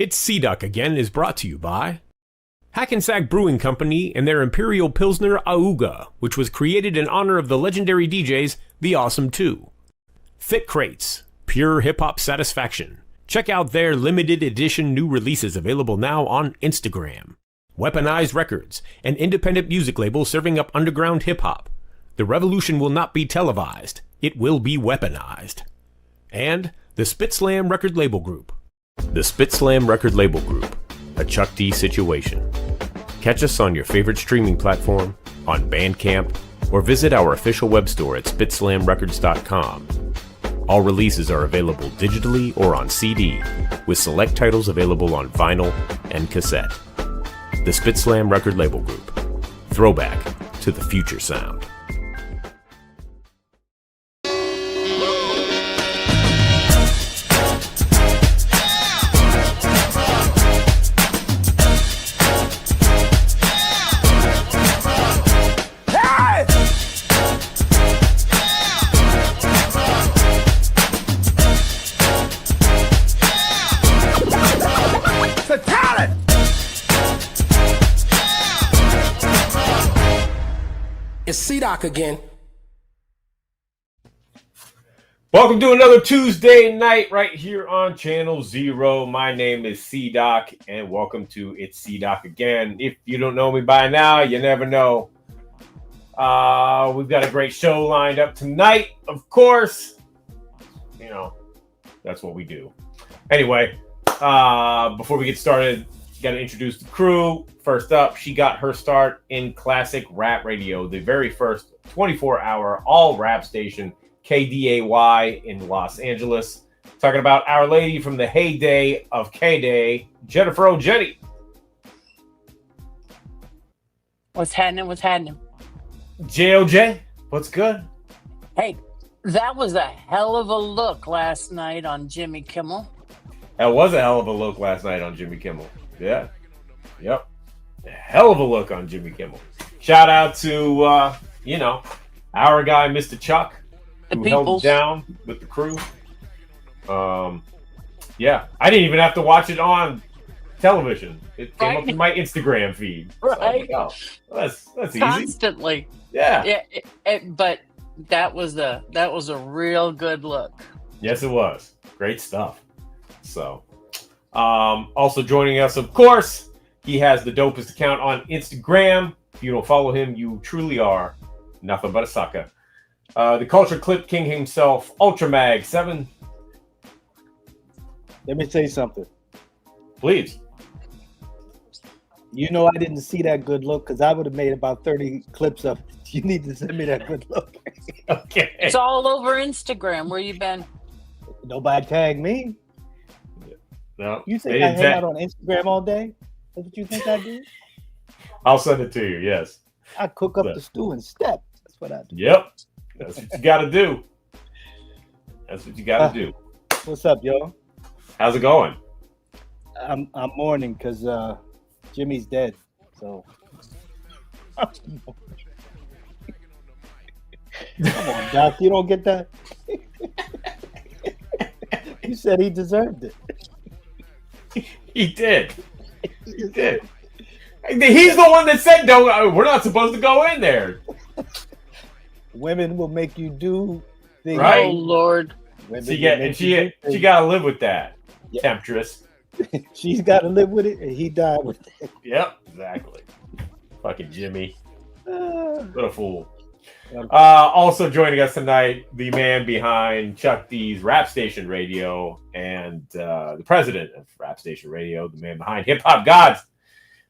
It's Sea-Duck Again is brought to you by Hackensack Brewing Company and their Imperial Pilsner Auga, which was created in honor of the legendary DJs The Awesome Two. Thick Crates, pure hip-hop satisfaction. Check out their limited edition new releases available now on Instagram. Weaponized Records, an independent music label serving up underground hip-hop. The revolution will not be televised. It will be weaponized. And the Spit Slam Record Label Group. The Spit Slam Record Label Group, a Chuck D situation. Catch us on your favorite streaming platform, on Bandcamp, or visit our official web store at spitslamrecords.com. All releases are available digitally or on CD, with select titles available on vinyl and cassette. The Spit Slam Record Label Group. Throwback to the future sound. It's Sea-Doc again. Welcome to another Tuesday night right here on Channel Zero. My name is Sea-Doc, and welcome to It's Sea-Doc Again. If you don't know me by now, you never know. We've got a great show lined up tonight, of course. You know, that's what we do. Anyway, before we get started, got to introduce the crew. First up, she got her start in classic rap radio, the very first 24-hour all-rap station, KDAY in Los Angeles. Talking about Our Lady from the heyday of K-Day, Jennifer O'Jenny. What's happening? JOJ, what's good? Hey, that was a hell of a look last night on Jimmy Kimmel. That was a hell of a look last night on Jimmy Kimmel. Yeah. Yep. A hell of a look on Jimmy Kimmel. Shout out to, our guy, Mr. Chuck, who held it down with the crew. Yeah. I didn't even have to watch it on television. It came up in my Instagram feed. Right. So, that's easy. Constantly. Yeah. But that was a real good look. Yes, it was. Great stuff. So, also joining us, of course, he has the dopest account on Instagram. If you don't follow him, you truly are nothing but a sucker. The Culture Clip King himself, Ultramag 7. Let me say something. Please. You know I didn't see that good look because I would have made about 30 clips of it. You need to send me that good look. Okay. It's all over Instagram. Where you been? Nobody tagged me. No. You think I hang out on Instagram all day? That's what you think I do? I'll send it to you, yes. I cook up the stew and step. That's what I do. Yep. That's what you got to do. That's what you got to do. What's up, y'all? How's it going? I'm mourning because Jimmy's dead. So come on, Doc. You don't get that? You said he deserved it. He did. He did. He's the one that said, "No, we're not supposed to go in there." Women will make you do things. Right? Oh Lord. She got to live with that. Yeah. Temptress. She's got to live with it, and he died with it. Yep, exactly. Fucking Jimmy. What a fool. Also joining us tonight, the man behind Chuck D's Rap Station Radio and the president of Rap Station Radio, the man behind Hip Hop Gods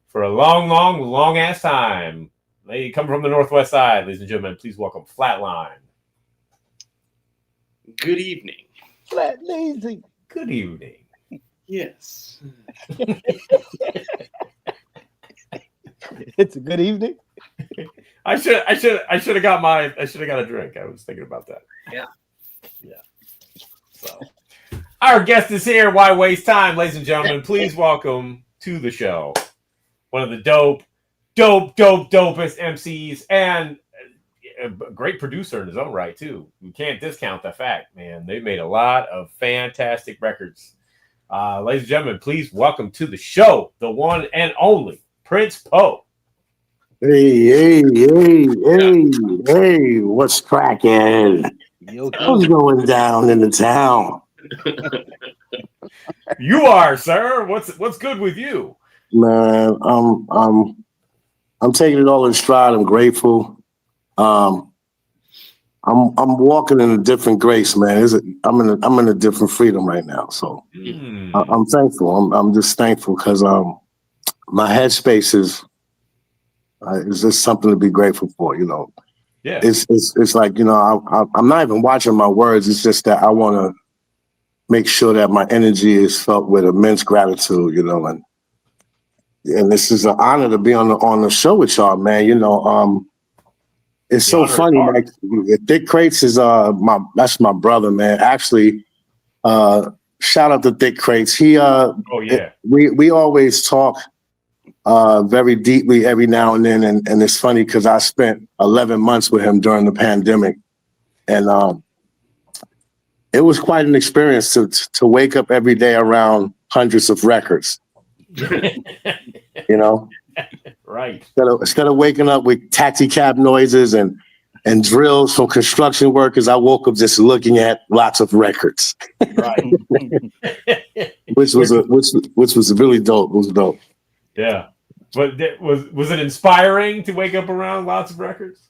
for a long ass time. They come from the Northwest Side, ladies and gentlemen. Please welcome Flatline. Good evening. Flat lazy. Good evening. Yes. It's a good evening. I should have got a drink. I was thinking about that. Yeah. So our guest is here. Why waste time, ladies and gentlemen? Please welcome to the show one of the dopest MCs and a great producer in his own right too. We can't discount the fact, man. They made a lot of fantastic records. Ladies and gentlemen, please welcome to the show the one and only Prince Poe. Hey, what's cracking? What's going down in the town? You are, sir. What's good with you? Man, I'm taking it all in stride. I'm grateful. I'm walking in a different grace, man. I'm in a different freedom right now. So I'm thankful. I'm just thankful because my headspace is just something to be grateful for, you know. Yeah. It's like, you know, I'm not even watching my words. It's just that I want to make sure that my energy is felt with immense gratitude, you know, and this is an honor to be on the show with y'all, man. You know, it's so funny. Like, Thick Crates is that's my brother, man. Actually, shout out to Thick Crates. We always talk very deeply every now and then, and it's funny because I spent 11 months with him during the pandemic, and it was quite an experience to wake up every day around hundreds of records. You know, right? Instead of waking up with taxi cab noises and drills from construction workers, I woke up just looking at lots of records. Right. which was really dope. It was dope. Yeah. But was it inspiring to wake up around lots of records?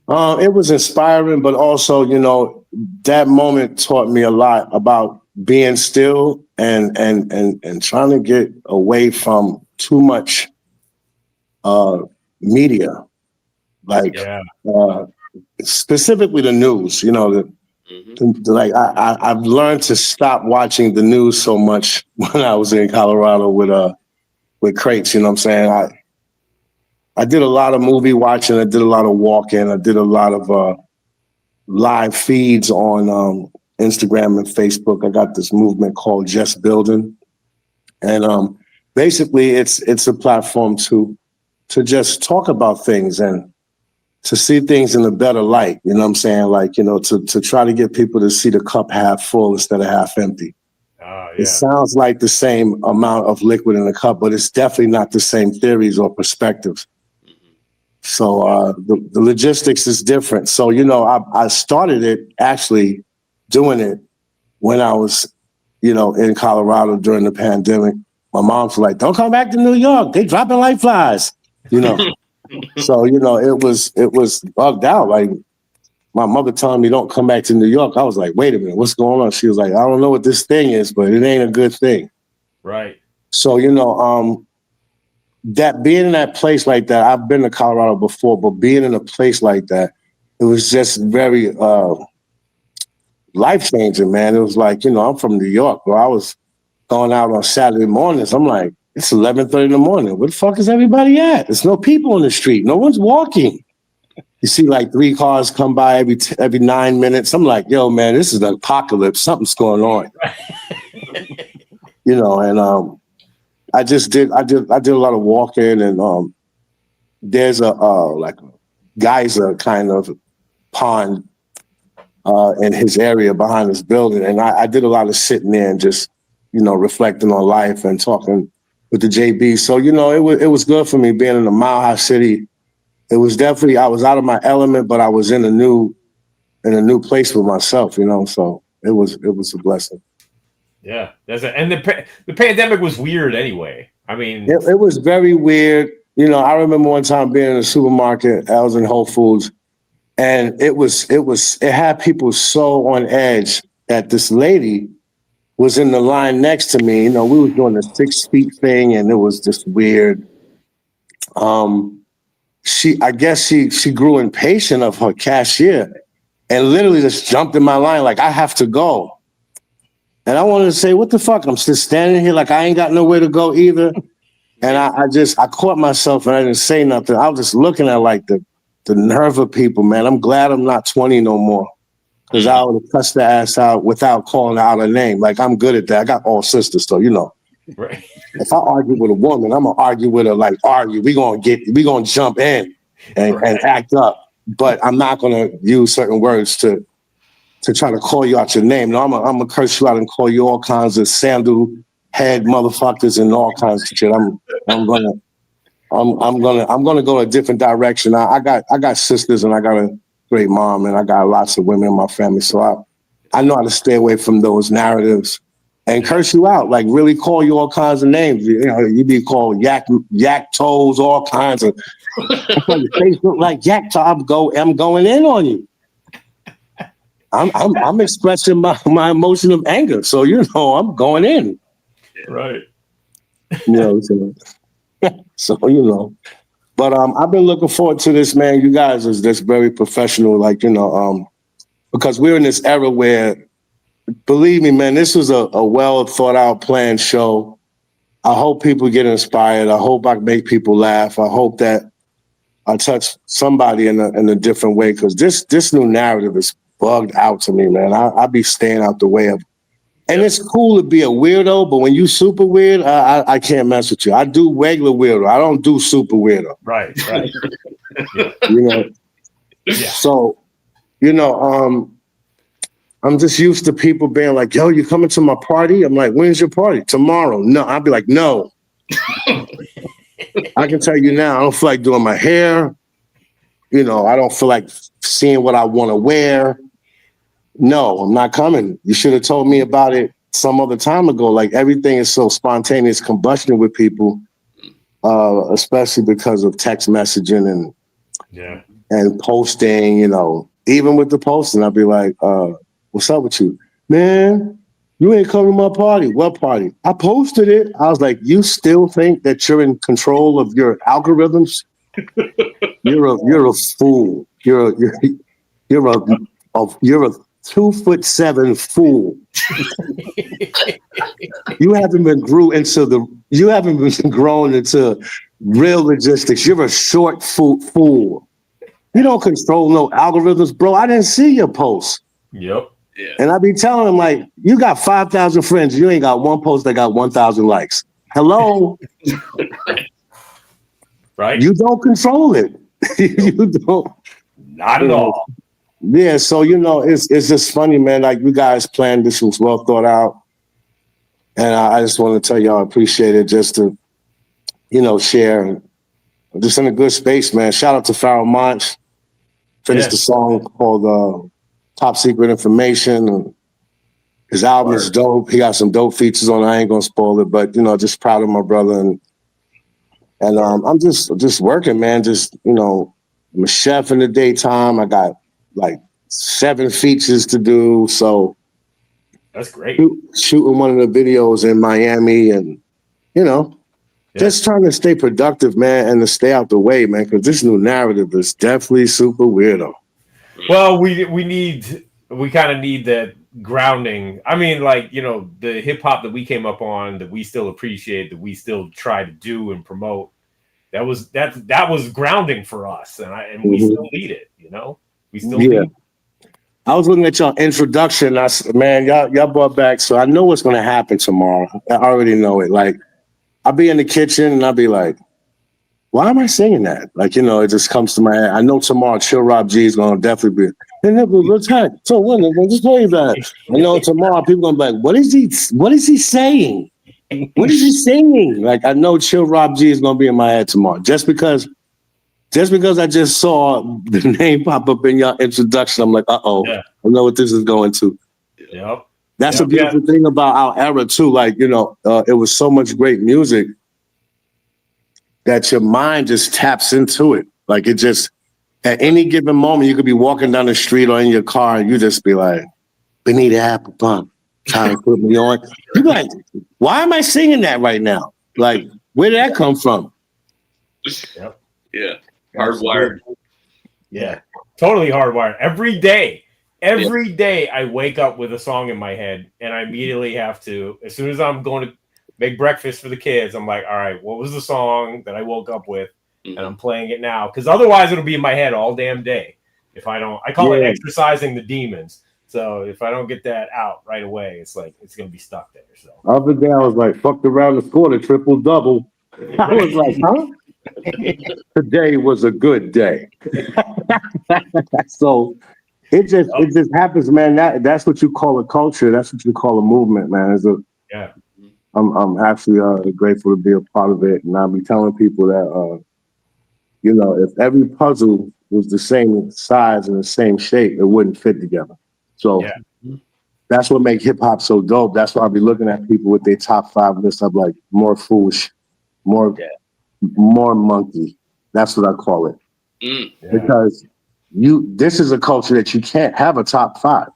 It was inspiring, but also, you know, that moment taught me a lot about being still and trying to get away from too much media, like specifically the news. You know, I've learned to stop watching the news so much when I was in Colorado with Crates. You know what I'm saying? I did a lot of movie watching. I did a lot of walking. I did a lot of live feeds on Instagram and Facebook. I got this movement called Just Building, and basically it's a platform to just talk about things and to see things in a better light. You know what I'm saying? Like, you know, to try to get people to see the cup half full instead of half empty. It sounds like the same amount of liquid in the cup, but it's definitely not the same theories or perspectives. So the logistics is different. So, you know, I started it actually doing it when I was, you know, in Colorado during the pandemic. My mom's like, don't come back to New York. They dropping like flies, you know. So, you know, it was bugged out. Like my mother telling me don't come back to New York. I was like, wait a minute, what's going on? She was like, I don't know what this thing is, but it ain't a good thing. Right. So, you know, that being in that place like that, I've been to Colorado before, but being in a place like that, it was just very life-changing, man. It was like, you know, I'm from New York, bro. I was going out on Saturday mornings. I'm like, it's 11:30 in the morning. Where the fuck is everybody at? There's no people on the street. No one's walking. You see like 3 cars come by every 9 minutes. I'm like, yo, man, this is the apocalypse. Something's going on. You know, and I did a lot of walking, and there's a like a geyser kind of pond in his area behind his building, and I did a lot of sitting there and just, you know, reflecting on life and talking with the JB. So, you know, it was good for me being in a Mile High City. It was definitely, I was out of my element, but I was in a new place with myself, you know. So it was a blessing. Yeah, and the pandemic was weird anyway. I mean, it was very weird. You know, I remember one time being in a supermarket. I was in Whole Foods, and it had people so on edge that this lady was in the line next to me. You know, we were doing the 6 feet thing, and it was just weird. I guess she grew impatient of her cashier and literally just jumped in my line like, I have to go. And I wanted to say, what the fuck? I'm just standing here like I ain't got nowhere to go either. And I caught myself and I didn't say nothing. I was just looking at like the nerve of people, man. I'm glad I'm not 20 no more, because I would have cussed the ass out without calling out her name. Like, I'm good at that. I got all sisters, so, you know. Right. If I argue with a woman, I'm gonna argue with her like argue. We gonna jump in and act up. But I'm not gonna use certain words to try to call you out your name. No, I'm gonna curse you out and call you all kinds of sandal head motherfuckers and all kinds of shit. I'm gonna go a different direction. I got sisters and I got a great mom and I got lots of women in my family. So I know how to stay away from those narratives and curse you out, like really call you all kinds of names. You know, you be called yak toes, all kinds of. Your face look like yak toe. I'm going in on you. I'm expressing my emotion of anger, so you know I'm going in. Right. You know, so you know. But I've been looking forward to this, man. You guys is just very professional, like you know, because we're in this era where. Believe me, man, this was a well thought out planned show. I hope people get inspired. I hope I make people laugh. I hope that I touch somebody in a different way because this new narrative is bugged out to me, man. I be staying out the way of. And it's cool to be a weirdo, but when you super weird, I can't mess with you. I do regular weirdo. I don't do super weirdo. Right. Yeah. You know. Yeah. So, you know, I'm just used to people being like, yo, you coming to my party? I'm like, when's your party? Tomorrow. No, I'll be like, no. I can tell you now, I don't feel like doing my hair. You know, I don't feel like seeing what I want to wear. No, I'm not coming. You should have told me about it some other time ago. Like everything is so spontaneous combustion with people, especially because of text messaging and posting, you know, even with the posting, I'll be like, what's up with you? Man, you ain't coming to my party. What party? I posted it. I was like, you still think that you're in control of your algorithms? You're a fool. You're a 2'7" fool. You haven't been grown into real logistics. You're a short fool. You don't control no algorithms, bro. I didn't see your post. Yep. Yeah. And I be telling him, like, you got 5,000 friends. You ain't got one post that got 1,000 likes. Hello? Right? You don't control it. You don't. Not at all. Yeah, so, you know, it's just funny, man. Like, you guys planned this was well thought out. And I just want to tell y'all I appreciate it just to, you know, share. Just in a good space, man. Shout out to Pharoah Monch. Finished the song called Top Secret Information. His album is dope. He got some dope features on it. I ain't gonna spoil it, but you know, just proud of my brother and I'm just working, man. Just you know, I'm a chef in the daytime. I got like 7 features to do. So that's great. Shooting one of the videos in Miami, and you know, just trying to stay productive, man, and to stay out the way, man, because this new narrative is definitely super weirdo. Well, we kind of need that grounding. I mean, like, you know, the hip hop that we came up on, that we still appreciate, that we still try to do and promote. That was grounding for us, and we still need it. You know, we still need it. I was looking at y'all introduction. I said, man, y'all brought back. So I know what's going to happen tomorrow. I already know it. Like, I'll be in the kitchen and I'll be like, why am I singing that? Like, you know, it just comes to my head. I know tomorrow Chill Rob G is going to definitely be. So what? Just tell you about it. I know tomorrow people going to be like, what is he saying? What is he singing? Like, I know Chill Rob G is going to be in my head tomorrow. Just because I just saw the name pop up in your introduction, I'm like, uh-oh, I know what this is going to. Yep. That's a beautiful thing about our era, too. Like, you know, it was so much great music that your mind just taps into it. Like, it just, at any given moment, you could be walking down the street or in your car, and you just be like, Benita Applebum, trying to put me on. You're like, why am I singing that right now? Like, where did that come from? Yep. Yeah. Hardwired. Yeah. Totally hardwired. Every day I wake up with a song in my head, and I immediately have to, as soon as I'm going to make breakfast for the kids, I'm like, all right, what was the song that I woke up with? And I'm playing it now. Because otherwise it'll be in my head all damn day. If I don't, I call it exercising the demons. So if I don't get that out right away, it's like, it's going to be stuck there. So other day I was like, fucked around and scored a triple double. I was like, huh? Today was a good day. So it just happens, man. That's what you call a culture. That's what you call a movement, man. I'm actually grateful to be a part of it, and I'll be telling people that if every puzzle was the same size and the same shape, it wouldn't fit together. So that's what makes hip hop so dope. That's why I'll be looking at people with their top 5 lists. I'm like, more foolish, more monkey. That's what I call it. Because this is a culture that you can't have a top 5.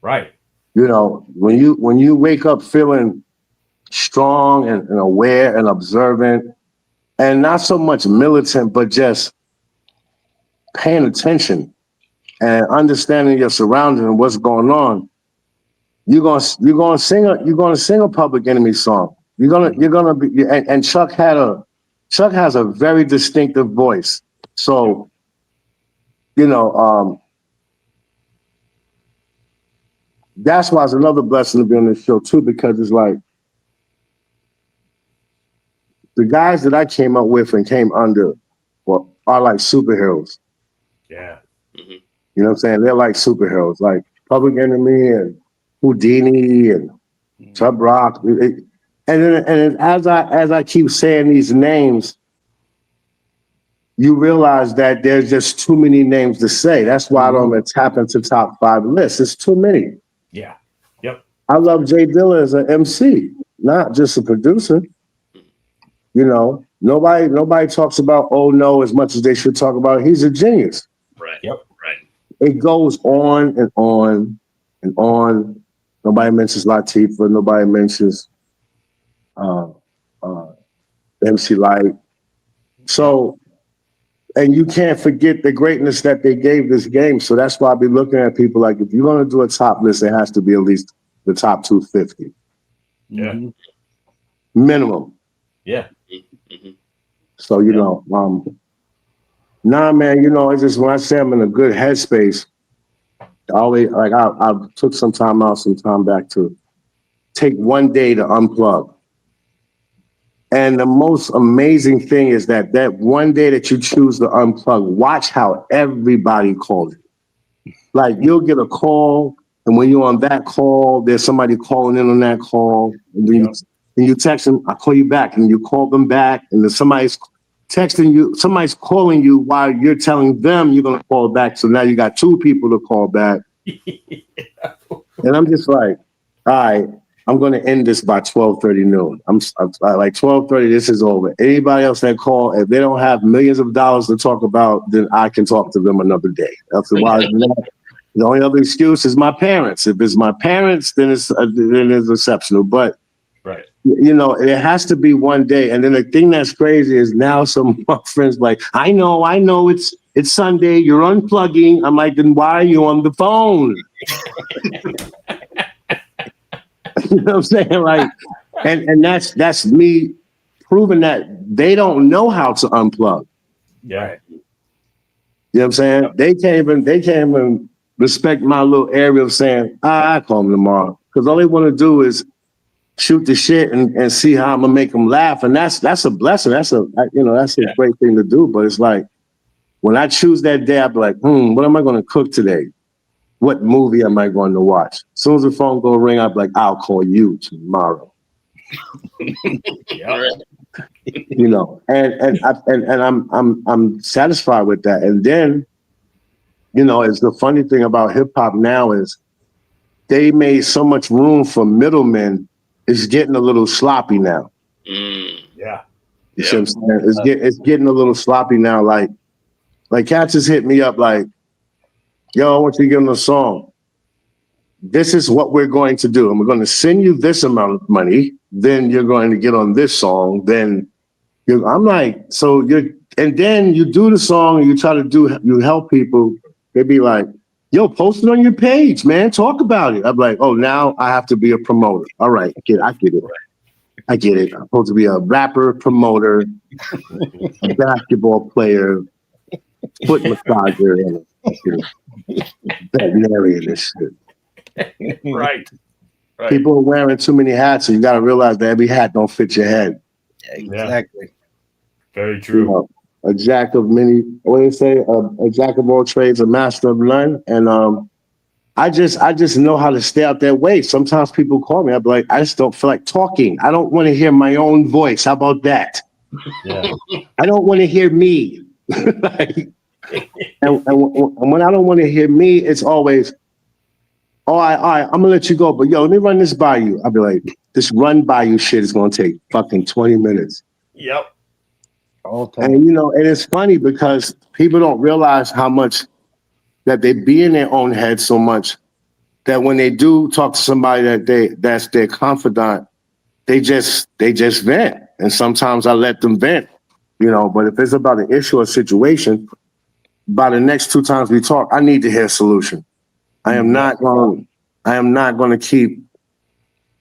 Right. When you wake up feeling strong and aware and observant, and not so much militant, but just paying attention and understanding your surroundings and what's going on, you're gonna sing a Public Enemy song. You're gonna be, and Chuck has a very distinctive voice. So, that's why it's another blessing to be on this show too, because it's like the guys that I came up with and came under are like superheroes. Yeah. You know what I'm saying? They're like superheroes, like Public Enemy and Houdini and Tub Rock. And as I keep saying these names, you realize that there's just too many names to say. That's why I don't tap into top 5 lists. It's too many. Yeah. Yep. I love Jay Dilla as an MC, not just a producer. Nobody talks about Oh No as much as they should talk about it. He's a genius. Right. Yep. Right. It goes on and on and on. Nobody mentions Latifah. Nobody mentions MC Light. So, and you can't forget the greatness that they gave this game. So that's why I'll be looking at people like, if you're going to do a top list, it has to be at least the top 250. Yeah. Minimum. Yeah. So, nah, man, it's just when I say I'm in a good headspace, I always, like, I took some time back to take one day to unplug. And the most amazing thing is that one day that you choose to unplug, watch how everybody calls it. Like, you'll get a call, and when you're on that call, there's somebody calling in on that call. And then you text them, I'll call you back. And you call them back, and then somebody's texting you, somebody's calling you while you're telling them you're going to call back. So now you got 2 people to call back. And I'm just like, all right, I'm going to end this by 12:30 noon. I'm like 12:30, this is over. Anybody else that call, if they don't have millions of dollars to talk about, then I can talk to them another day. That's why the only other excuse is my parents. If it's my parents, then it's exceptional. But right. It has to be one day. And then the thing that's crazy is now some of my friends like, I know it's Sunday, you're unplugging. I'm like, then why are you on the phone? You know what I'm saying? Like, and that's me proving that they don't know how to unplug. Yeah. You know what I'm saying? Yep. They can't even respect my little area of saying, I call them tomorrow. Because all they want to do is shoot the shit and see how I'm gonna make them laugh. And that's a blessing. That's a great thing to do. But it's like, when I choose that day, I'll be like, what am I gonna cook today? What movie am I going to watch? As soon as the phone go ring, I'll be like, I'll call you tomorrow. And I'm satisfied with that. And then, it's the funny thing about hip hop now is they made so much room for middlemen. It's getting a little sloppy now. Yeah. You see what I'm saying? It's getting a little sloppy now. Like cats just hit me up like, yo, I want you to give them a song. This is what we're going to do. And we're going to send you this amount of money. Then you're going to get on this song. Then I'm like, and then you do the song and you help people. They be like, yo, post it on your page, man. Talk about it. I'm like, oh, now I have to be a promoter. All right. I get it. I'm supposed to be a rapper, promoter, a basketball player, foot massager, and veterinarian and shit. Right. People are wearing too many hats, so you got to realize that every hat don't fit your head. Exactly. Very true. A jack of many, what do you say? A jack of all trades, a master of none. And I just know how to stay out that way. Sometimes people call me, I'll be like, I just don't feel like talking. I don't want to hear my own voice. How about that? Yeah. I don't want to hear me. Like, and when I don't want to hear me, it's always, all right, I'm gonna let you go, but yo, let me run this by you. I'll be like, this run by you shit is gonna take fucking 20 minutes. Yep. All time. And and it's funny because people don't realize how much that they be in their own head so much that when they do talk to somebody that's their confidant, they just vent. And sometimes I let them vent, but if it's about an issue or situation, by the next 2 times we talk, I need to hear a solution. I am not going to keep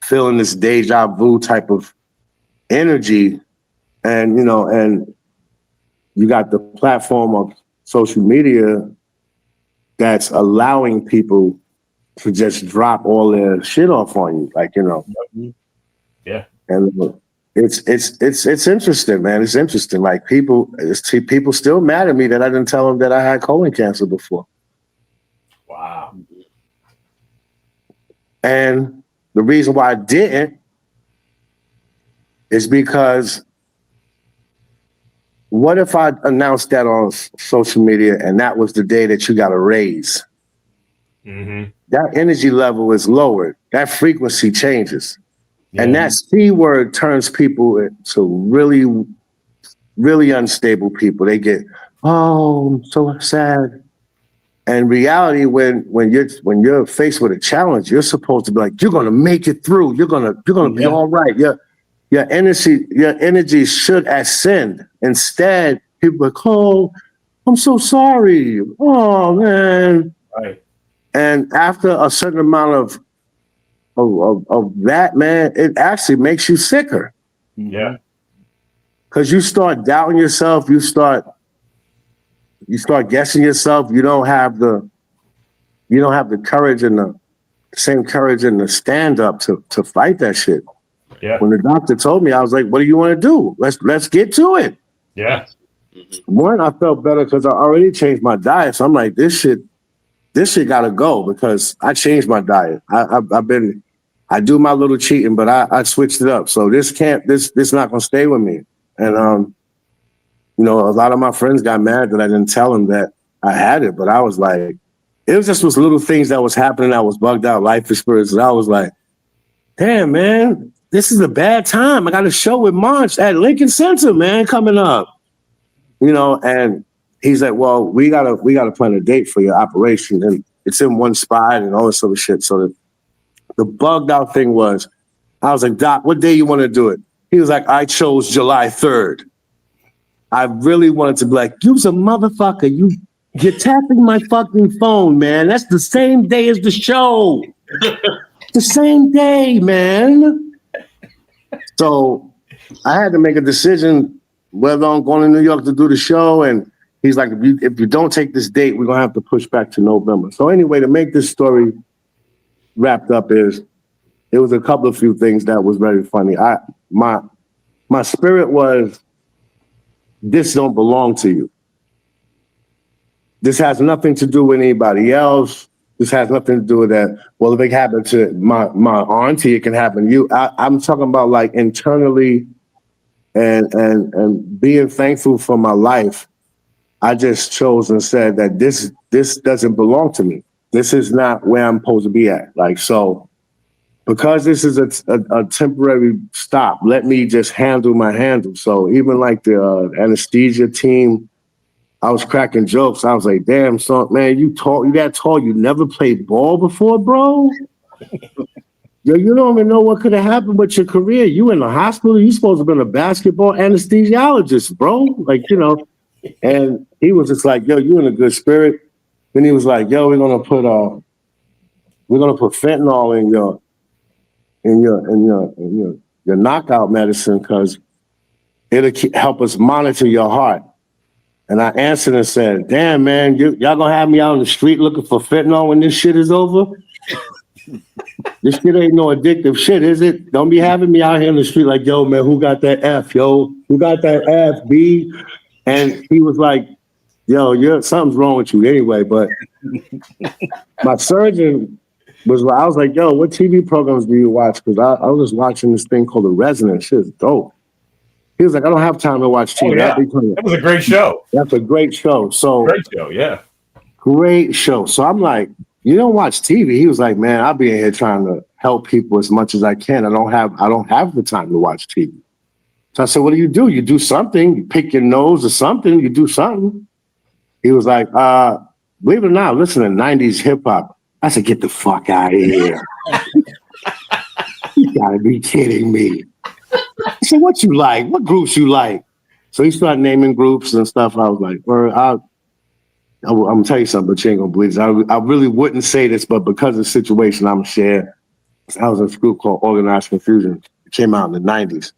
feeling this deja vu type of energy. And, and you got the platform of social media that's allowing people to just drop all their shit off on you. Like, Yeah. And it's interesting, man. It's interesting. Like people still mad at me that I didn't tell them that I had colon cancer before. Wow. And the reason why I didn't is because what if I announced that on social media and that was the day that you got a raise? Mm-hmm. That energy level is lowered. That frequency changes. Yeah. And that C word turns people into really, really unstable people. They get, oh, I'm so sad. And reality, when you're faced with a challenge, you're supposed to be like, you're gonna make it through. You're gonna be all right. Your energy should ascend. Instead, people are like, oh, I'm so sorry. Oh man. Right. And after a certain amount of that, man, it actually makes you sicker. Yeah. Because you start doubting yourself, you start guessing yourself. You don't have the courage and the same courage and the stand up to fight that shit. Yeah. When the doctor told me, I was like, what do you want to do? Let's get to it. Yeah. One, I felt better because I already changed my diet. So I'm like, this shit gotta go because I changed my diet. I do my little cheating, but I switched it up. So this not gonna stay with me. And a lot of my friends got mad that I didn't tell them that I had it, but I was like, it was just those little things that was happening. I was bugged out, life experiences. I was like, damn, man, this is a bad time. I got a show with Monch at Lincoln Center, man, coming up. And he's like, well, we gotta plan a date for your operation, and it's in one spot and all this sort of shit. So the bugged out thing was, I was like, Doc, what day you want to do it? He was like, I chose July 3rd. I really wanted to be like, you's a motherfucker. You're tapping my fucking phone, man. That's the same day as the show. The same day, man. So I had to make a decision whether I'm going to New York to do the show. And he's like, if you don't take this date, we're going to have to push back to November. So anyway, to make this story wrapped up it was a couple of few things that was very funny. My spirit was, this don't belong to you. This has nothing to do with anybody else. This has nothing to do with that. Well, if it happened to my auntie, it can happen to you. I'm talking about like internally and being thankful for my life. I just chose and said that this doesn't belong to me. This is not where I'm supposed to be at. Like, so because this is a temporary stop, let me just handle my handle. So even like the anesthesia team, I was cracking jokes. I was like, damn, son, man, you that tall. You never played ball before, bro? Yo, you don't even know what could have happened with your career. You in the hospital. You supposed to have been a basketball anesthesiologist, bro. Like, and he was just like, yo, you in a good spirit. Then he was like, yo, we're gonna put fentanyl in your knockout medicine because it'll help us monitor your heart. And I answered and said, damn, man, y'all gonna have me out on the street looking for fentanyl when this shit is over? This shit ain't no addictive shit, is it? Don't be having me out here in the street like, yo, man, who got that F, yo? Who got that F, B? And he was like, yo, something's wrong with you anyway. But my surgeon I was like, yo, what TV programs do you watch? Because I was watching this thing called The Resident. Shit's dope. He was like, I don't have time to watch TV. Oh, yeah. That was a great show. That's a great show. So Great show, yeah. great show. So I'm like, you don't watch TV? He was like, man, I'll be in here trying to help people as much as I can. I don't have the time to watch TV. So I said, what do? You do something. You pick your nose or something. You do something. He was like, believe it or not, listen to 90s hip hop. I said, get the fuck out of here. You gotta be kidding me. I said, what you like? What groups you like? So he started naming groups and stuff. I was like, I'm gonna tell you something, but you ain't gonna believe this. I really wouldn't say this, but because of the situation I'm sharing, I was in a group called Organized Confusion. It came out in the 90s.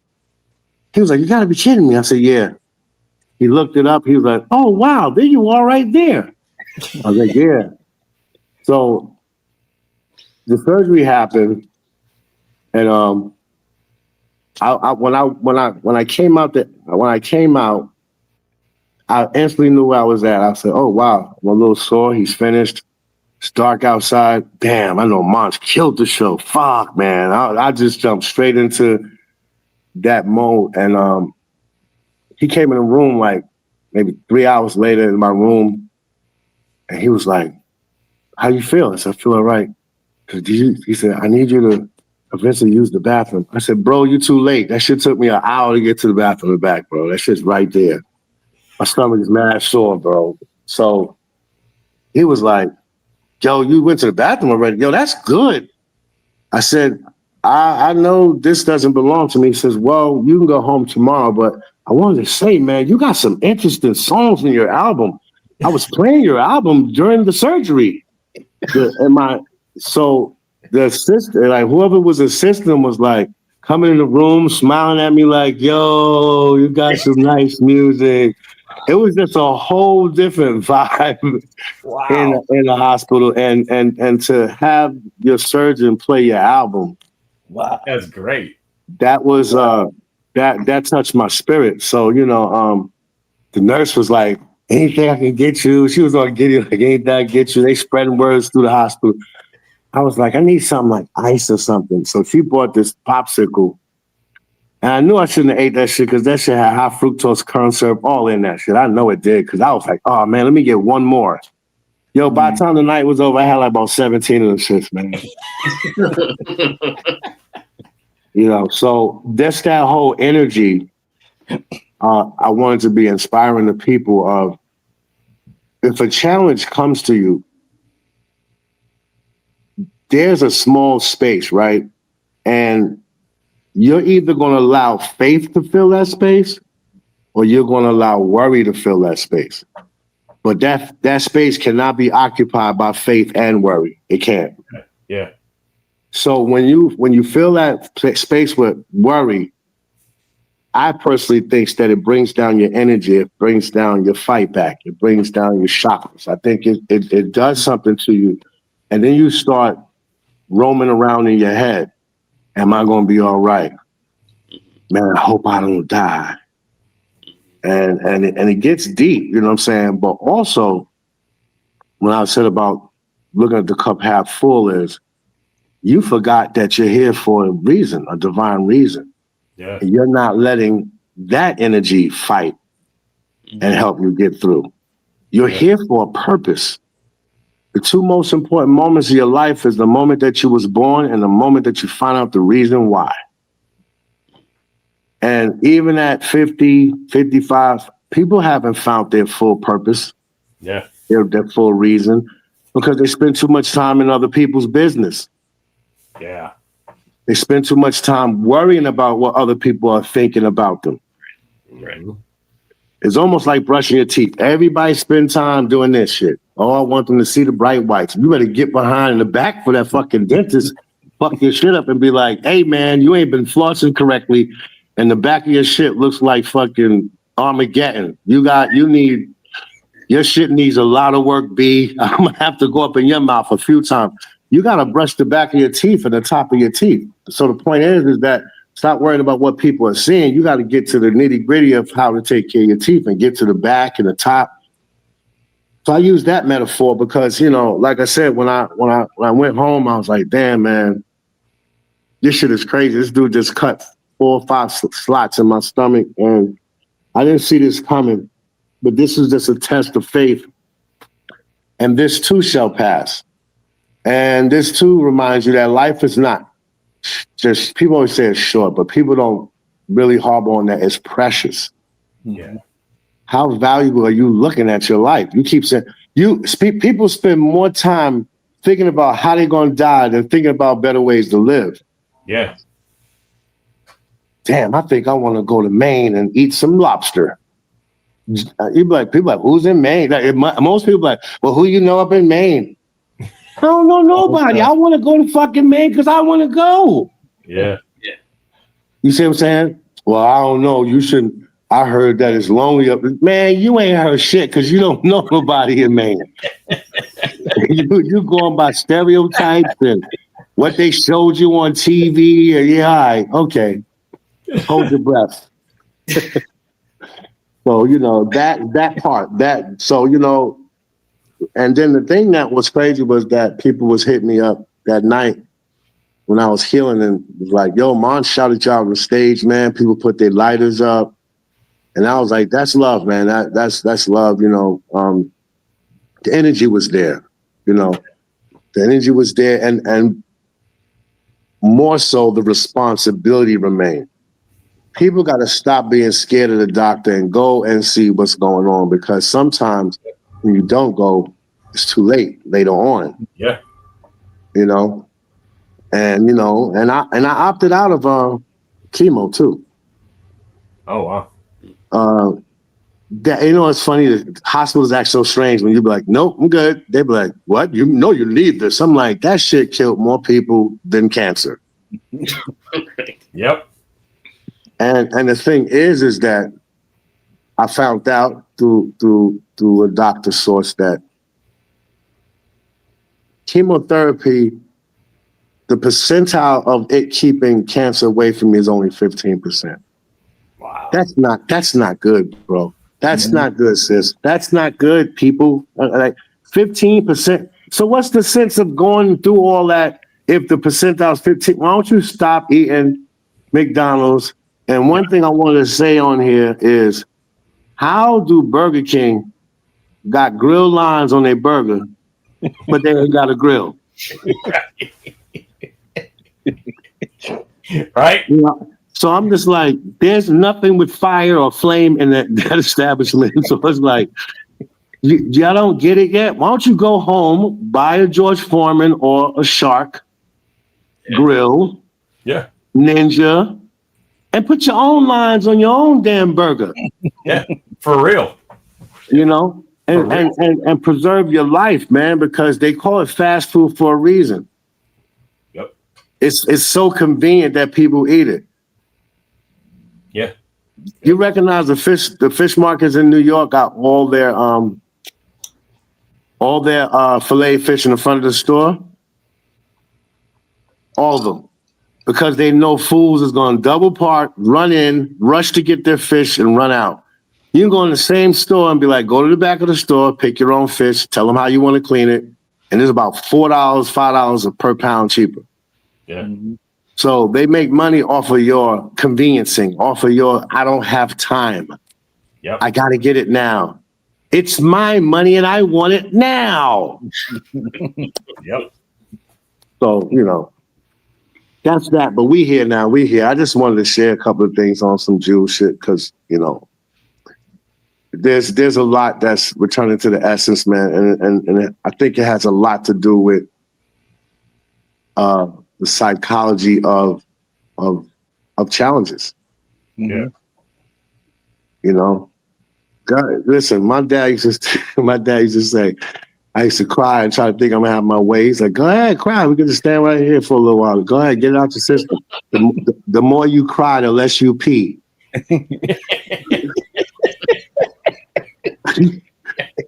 He was like, you gotta be kidding me. I said, yeah. He looked it up. He was like, oh, wow, there you are right there. I was like, yeah. So the surgery happened, and when I came out, I instantly knew where I was at. I said, oh, wow, I'm a little sore. He's finished. It's dark outside. Damn, I know Monch killed the show. Fuck, man. I just jumped straight into that mode. And he came in the room like maybe 3 hours later in my room, and he was like, how you feel? I said, I feel all right. He said, I need you to eventually use the bathroom. I said, bro, you too late. That shit took me an hour to get to the bathroom and back, bro. That shit's right there. My stomach is mad sore, bro. So he was like, yo, you went to the bathroom already. Yo, that's good. I said, I know this doesn't belong to me. He says, well, you can go home tomorrow, but I wanted to say, man, you got some interesting songs in your album. I was playing your album during the surgery. So the assistant, like whoever was assisting was like coming in the room, smiling at me like, yo, you got some nice music. It was just a whole different vibe in the hospital. And to have your surgeon play your album. Wow. That's great. That was that touched my spirit. So, the nurse was like, anything I can get you. She was gonna get you like anything I can get you. They spreading words through the hospital. I was like, I need something like ice or something. So she bought this popsicle. And I knew I shouldn't have ate that shit because that shit had high fructose corn syrup all in that shit. I know it did because I was like, oh man, let me get one more. Yo, by the time the night was over, I had like about 17 of them shits, man. So that's that whole energy. I wanted to be inspiring the people of, if a challenge comes to you, there's a small space, right? And you're either going to allow faith to fill that space or you're going to allow worry to fill that space. But that space cannot be occupied by faith and worry. It can't. Yeah. So when you fill that space with worry, I personally think that it brings down your energy. It brings down your fight back. It brings down your chakras. I think it does something to you. And then you start roaming around in your head. Am I going to be all right? Man, I hope I don't die. And it gets deep, you know what I'm saying? But also, when I said about looking at the cup half full is, you forgot that you're here for a reason, a divine reason. Yeah. And you're not letting that energy fight and help you get through. You're here for a purpose. The two most important moments of your life is the moment that you was born and the moment that you find out the reason why. And even at 50, 55, people haven't found their full purpose. Yeah. Their full reason, because they spend too much time in other people's business. Yeah. They spend too much time worrying about what other people are thinking about them. Right. It's almost like brushing your teeth. Everybody spend time doing this shit. Oh, I want them to see the bright whites. You better get behind in the back for that fucking dentist, fuck your shit up and be like, hey man, you ain't been flossing correctly. And the back of your shit looks like fucking Armageddon. Your shit needs a lot of work, B. I'm gonna have to go up in your mouth a few times. You gotta brush the back of your teeth and the top of your teeth. So the point is that stop worrying about what people are seeing. You got to get to the nitty gritty of how to take care of your teeth and get to the back and the top So I use that metaphor because, you know, like I said, when I went home, I was like, damn, man, this shit is crazy. This dude just cut 4 or 5 slots in my stomach, and I didn't see this coming. But this is just a test of faith. And this too shall pass. And this too reminds you that life is not just, people always say it's short, but people don't really harbor on that. It's precious. Yeah. How valuable are you looking at your life? You keep saying, people spend more time thinking about how they're going to die than thinking about better ways to live. Yeah. Damn, I think I want to go to Maine and eat some lobster. You'd be like, people like, who's in Maine? Like, most people like, well, who you know up in Maine? I don't know nobody. I want to go to fucking Maine because I want to go. Yeah. You see what I'm saying? Well, I don't know. You shouldn't. I heard that it's lonely up. Man, you ain't heard shit because you don't know nobody in Maine. you going by stereotypes and what they showed you on TV. Yeah, all right, okay. Hold your breath. So, you know, that part, so, you know, and then the thing that was crazy was that people was hitting me up that night when I was healing and was like, yo, Mon shouted you out on the stage, man. People put their lighters up. And I was like, that's love, man. That's love, you know. The energy was there, you know. The energy was there, and more so the responsibility remained. People got to stop being scared of the doctor and go and see what's going on, because sometimes when you don't go, it's too late later on. Yeah. You know, and you know, and I opted out of chemo too. Oh wow. That, you know, it's funny that hospitals act so strange when you be like, nope, I'm good. They be like, what? You know you need this. I'm like, that shit killed more people than cancer. Yep. And the thing is that I found out through a doctor source that chemotherapy, the percentile of it keeping cancer away from me is only 15%. Wow. That's not good, bro. That's not good, sis. That's not good, people. Like 15%. So what's the sense of going through all that if the percentile is 15? Why don't you stop eating McDonald's? And one thing I wanted to say on here is, how do Burger King got grill lines on their burger, but they ain't got a grill? Right? You know? So I'm just like, there's nothing with fire or flame in that establishment. So it's like, y'all don't get it yet? Why don't you go home, buy a George Foreman or a Shark grill, Ninja, and put your own lines on your own damn burger. Yeah, for real. You know, and preserve your life, man, because they call it fast food for a reason. Yep. It's so convenient that people eat it. Yeah. You recognize the fish markets in New York got all their filet fish in the front of the store? All of them. Because they know fools is going to double park, run in, rush to get their fish, and run out. You can go in the same store and be like, go to the back of the store, pick your own fish, tell them how you want to clean it, and it's about $4, $5 per pound cheaper. Yeah. Mm-hmm. So they make money off of your conveniencing, off of your, I don't have time. Yep. I got to get it now. It's my money and I want it now. Yep. So, you know, that's that. But we here now. We here. I just wanted to share a couple of things on some Jew shit because, you know, there's a lot that's returning to the essence, man. And I think it has a lot to do with the psychology of challenges. Yeah. You know, God, listen, my dad used to say, I used to cry and try to think I'm gonna have my way. He's like, go ahead, cry. We can just stand right here for a little while. Go ahead, get it out your system. The more you cry, the less you pee.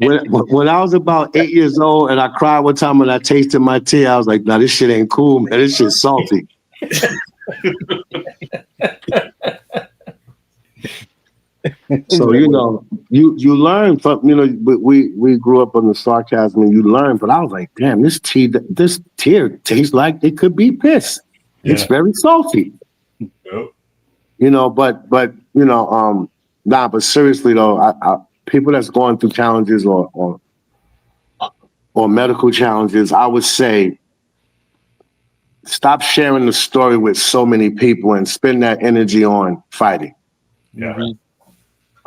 When I was about 8 years old and I cried one time and I tasted my tea, I was like, nah, this shit ain't cool, man. This shit's salty. So you learn from we grew up on the sarcasm and you learn, but I was like, damn, this tear tastes like it could be piss. Yeah. It's very salty. Yep. But seriously though, I people that's going through challenges or medical challenges, I would say stop sharing the story with so many people and spend that energy on fighting. Yeah.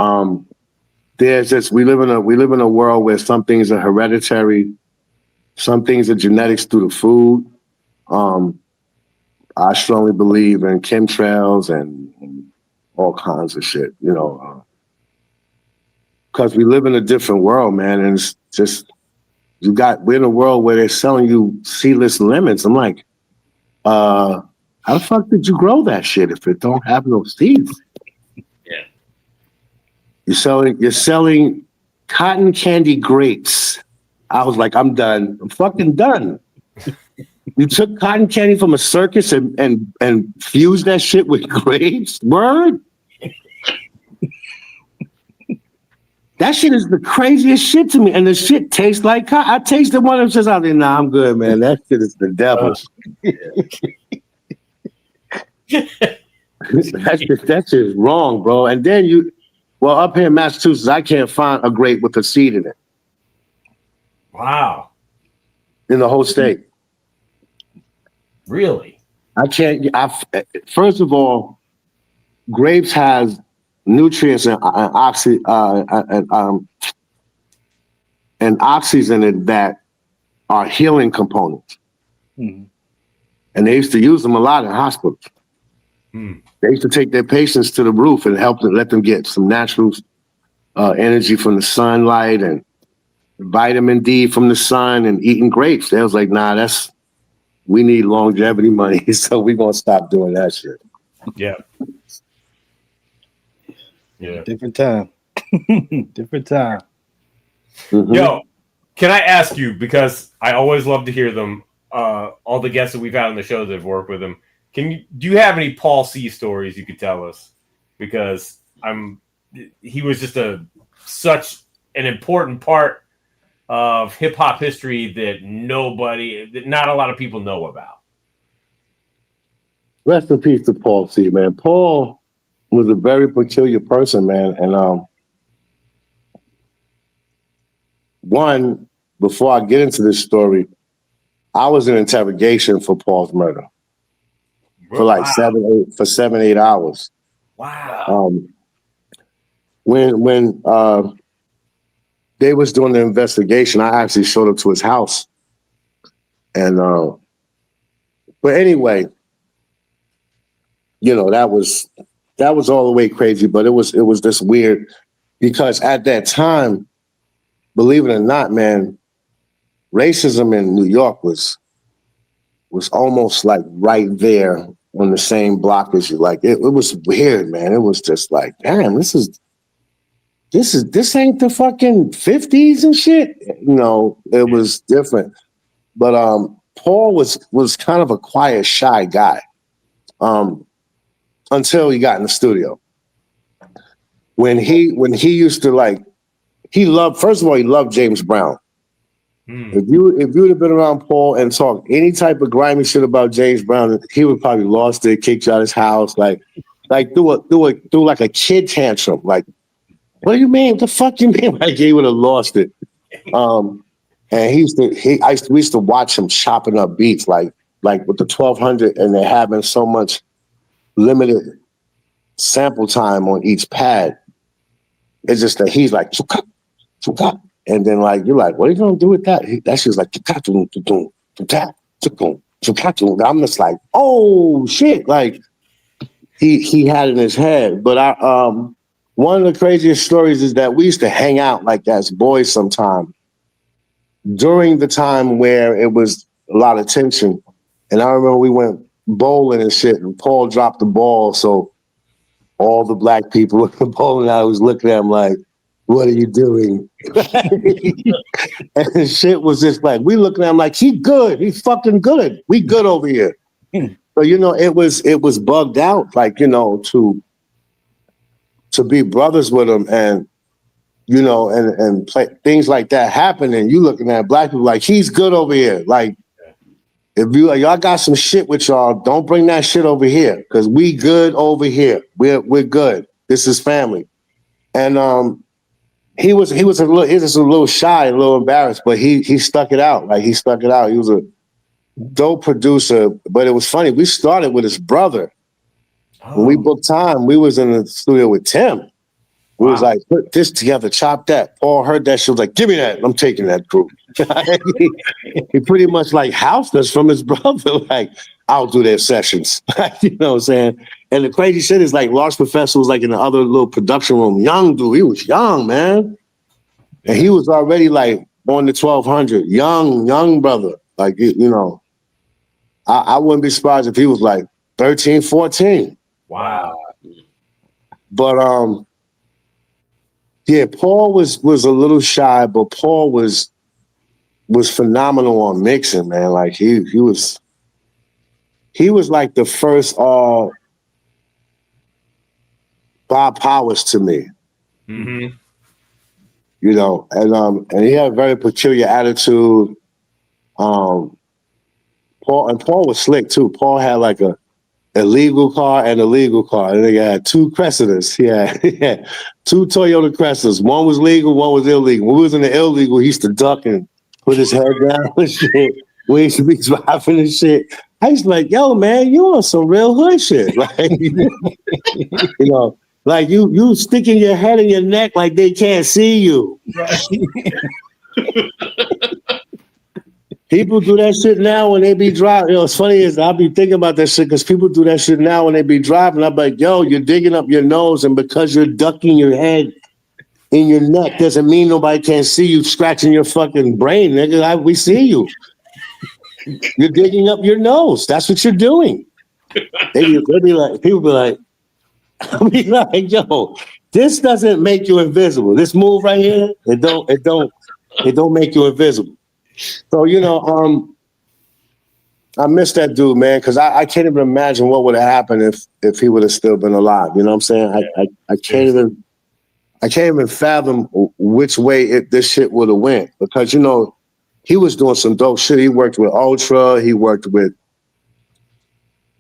We live in a world where some things are hereditary, some things are genetics through the food. I strongly believe in chemtrails and all kinds of shit, because we live in a different world, man. And it's just, we're in a world where they're selling you seedless lemons. I'm like, how the fuck did you grow that shit if it don't have no seeds? Yeah. You're selling cotton candy grapes. I was like, I'm done. I'm fucking done. You took cotton candy from a circus and fused that shit with grapes? Word? That shit is the craziest shit to me. And the shit tastes like cotton. I tasted one of them says, I'm I'm good, man. That shit is the devil. That's just wrong, bro. And then up here in Massachusetts, I can't find a grape with a seed in it. Wow. In the whole state. Really? I can't. First of all, grapes has nutrients and oxys in it that are healing components. Mhm. And they used to use them a lot in hospitals. They used to take their patients to the roof and let them get some natural energy from the sunlight and vitamin D from the sun and eating grapes. They was like, nah, we need longevity money, so we're gonna stop doing that shit. Yeah. Yeah. Different time. Different time. Mm-hmm. Yo, can I ask you, because I always love to hear them, all the guests that we've had on the show that have worked with him. Do you have any Paul C stories you could tell us? Because he was just such an important part of hip hop history that not a lot of people know about. Rest in peace to Paul C, man. Paul was a very peculiar person, man. And one, before I get into this story, I was in interrogation for Paul's murder for like 7-8 hours. Wow. When they was doing the investigation, I actually showed up to his house. And but anyway, that was all the way crazy, but it was just weird because at that time, believe it or not, man, racism in New York was almost like right there on the same block as you. Like it was weird, man. It was just like, damn, this ain't the fucking 50s and shit. It was different. But Paul was kind of a quiet, shy guy. Until he got in the studio. When he used to he loved James Brown. If you would have been around Paul and talked any type of grimy shit about James Brown, he would probably lost it, kicked you out of his house, do like a kid tantrum. Like, what do you mean? What the fuck you mean? Like he would have lost it. And we used to watch him chopping up beats like with the 1200, and they're having so much limited sample time on each pad. It's just that he's like, and then you're like, what are you gonna do with that? That shit's like, I'm just like, oh shit, like he had it in his head. But one of the craziest stories is that we used to hang out like as boys sometime during the time where it was a lot of tension. And I remember we went bowling and shit, and Paul dropped the ball, so all the black people at the bowling alley was looking at him like, what are you doing? And shit was just like, we looking at him like, he good, he's fucking good, we good over here. So it was bugged out, to to be brothers with him, and and play, things like that happen, and you looking at black people like he's good over here. Like if y'all got some shit with y'all, don't bring that shit over here because we good over here. We're good. This is family. And he was a little shy, a little embarrassed, but he stuck it out. Like he stuck it out. He was a dope producer, but it was funny. We started with his brother. When we booked time, we was in the studio with Tim. We was like, put this together, chop that. Paul heard that shit, was like, give me that. I'm taking that group. he pretty much like housed us from his brother. Like, I'll do their sessions. You know what I'm saying? And the crazy shit is like Lost Professor was like in the other little production room. Young dude, he was young, man. And he was already like on the 1200. Young brother. Like, I wouldn't be surprised if he was like 13, 14. Wow. But yeah, Paul was a little shy, but Paul was phenomenal on mixing, man. Like he was like the first Bob Powers to me. Mm-hmm. And he had a very peculiar attitude. Paul was slick too. Paul had like a illegal car and a legal car. And they had two Cressiders. He had two Toyota Cressiders. One was legal, one was illegal. When we was in the illegal, he used to duck and put his head down and shit. We used to be driving and shit. I used to be like, yo, man, you on some real hood shit. Like, like you sticking your head in your neck like they can't see you. People do that shit now when they be driving. It's funny is I'll be thinking about that shit because people do that shit now when they be driving. I'm like, yo, you're digging up your nose, and because you're ducking your head in your neck doesn't mean nobody can't see you scratching your fucking brain, nigga. We see you. You're digging up your nose. That's what you're doing. People be like, I'll be like, yo, this doesn't make you invisible. This move right here, it don't make you invisible. So, I miss that dude, man, because I can't even imagine what would have happened if he would have still been alive. You know what I'm saying? I can't even fathom which way this shit would have went because, he was doing some dope shit. He worked with Ultra. He worked with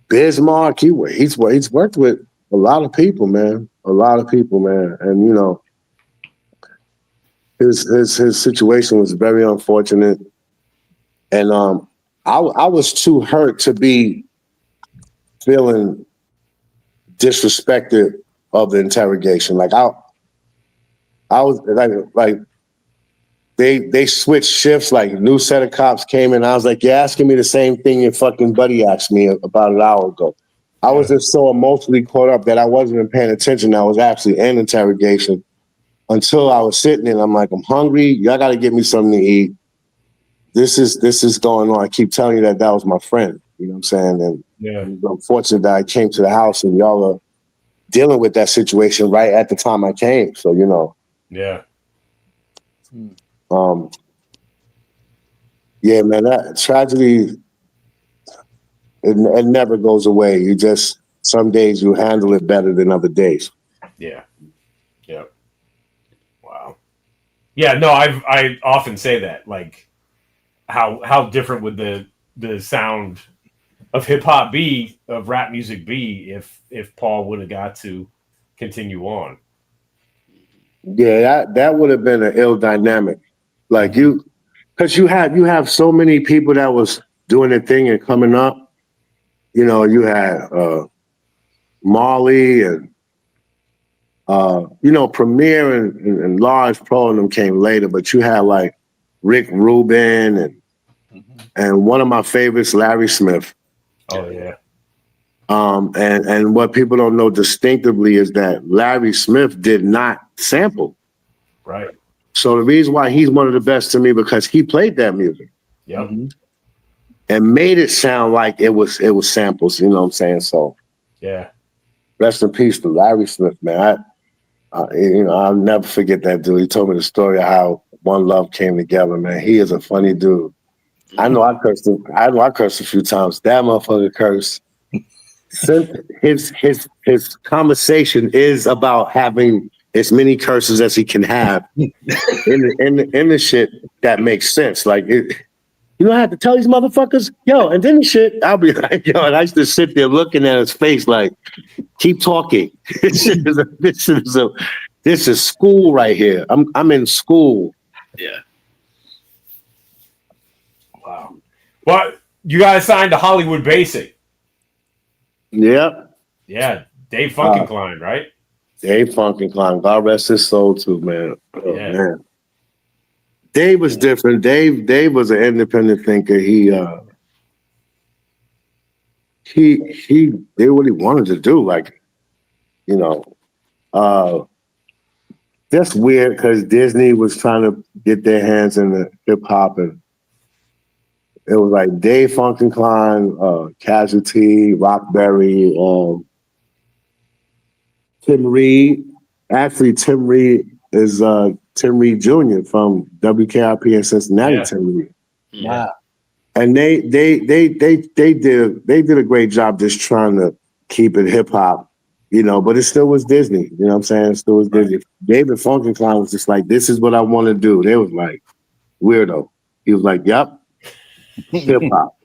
Bismarck. He's worked with a lot of people, man. And, his situation was very unfortunate. And I was too hurt to be feeling disrespected of the interrogation. Like I was like they switched shifts, like a new set of cops came in. I was like, you're asking me the same thing your fucking buddy asked me about an hour ago. I was just so emotionally caught up that I wasn't even paying attention. I was actually in interrogation until I was sitting there. I'm like, I'm hungry. Y'all got to get me something to eat. This is going on. I keep telling you that was my friend. You know what I'm saying? And it's unfortunate that I came to the house and y'all are dealing with that situation right at the time I came. So, Yeah. Yeah, man, that tragedy, it never goes away. Some days you handle it better than other days. Yeah. Yep. Wow. Yeah, no, I often say that, like, how different would the sound of hip hop be, of rap music be, if Paul would have got to continue on? Yeah, that would have been an ill dynamic. Like because you have so many people that was doing their thing and coming up. You had Marley and Premier and Large Pro and them came later, but you had like Rick Rubin and one of my favorites, Larry Smith. Oh yeah. And what people don't know distinctively is that Larry Smith did not sample. Right. So the reason why he's one of the best to me because he played that music. Yep. And made it sound like it was samples, you know what I'm saying? So yeah. Rest in peace to Larry Smith, man. I'll never forget that dude. He told me the story of how One Love came together, man. He is a funny dude. I know I cursed him. I cursed a few times. That motherfucker cursed. since his conversation is about having as many curses as he can have in the shit that makes sense. Like it, you know, I have to tell these motherfuckers, yo, and then the shit, I'll be like, yo, and I used to sit there looking at his face like, keep talking. This is school right here. I'm in school. Yeah. Wow. But you guys signed to Hollywood Basic. Yep. Yeah, Dave Funkenklein, right? Dave Funkenklein, God rest his soul too, man. Oh, Yeah. man. Dave was different. Dave was an independent thinker. He did what he wanted to do. Like, you know, that's weird because Disney was trying to get their hands in the hip hop, and it was like Dave Funkenklein, Casualty, Rockberry, Tim Reed. Actually, Tim Reed is Tim Reed Jr. from WKRP in Cincinnati. Yeah. Tim Reed. Yeah. And they did a great job just trying to keep it hip hop, you know, but it still was Disney. You know what I'm saying? It still was Disney. David Funkenklein was just like, this is what I want to do. They was like, weirdo. He was like, yep, hip hop.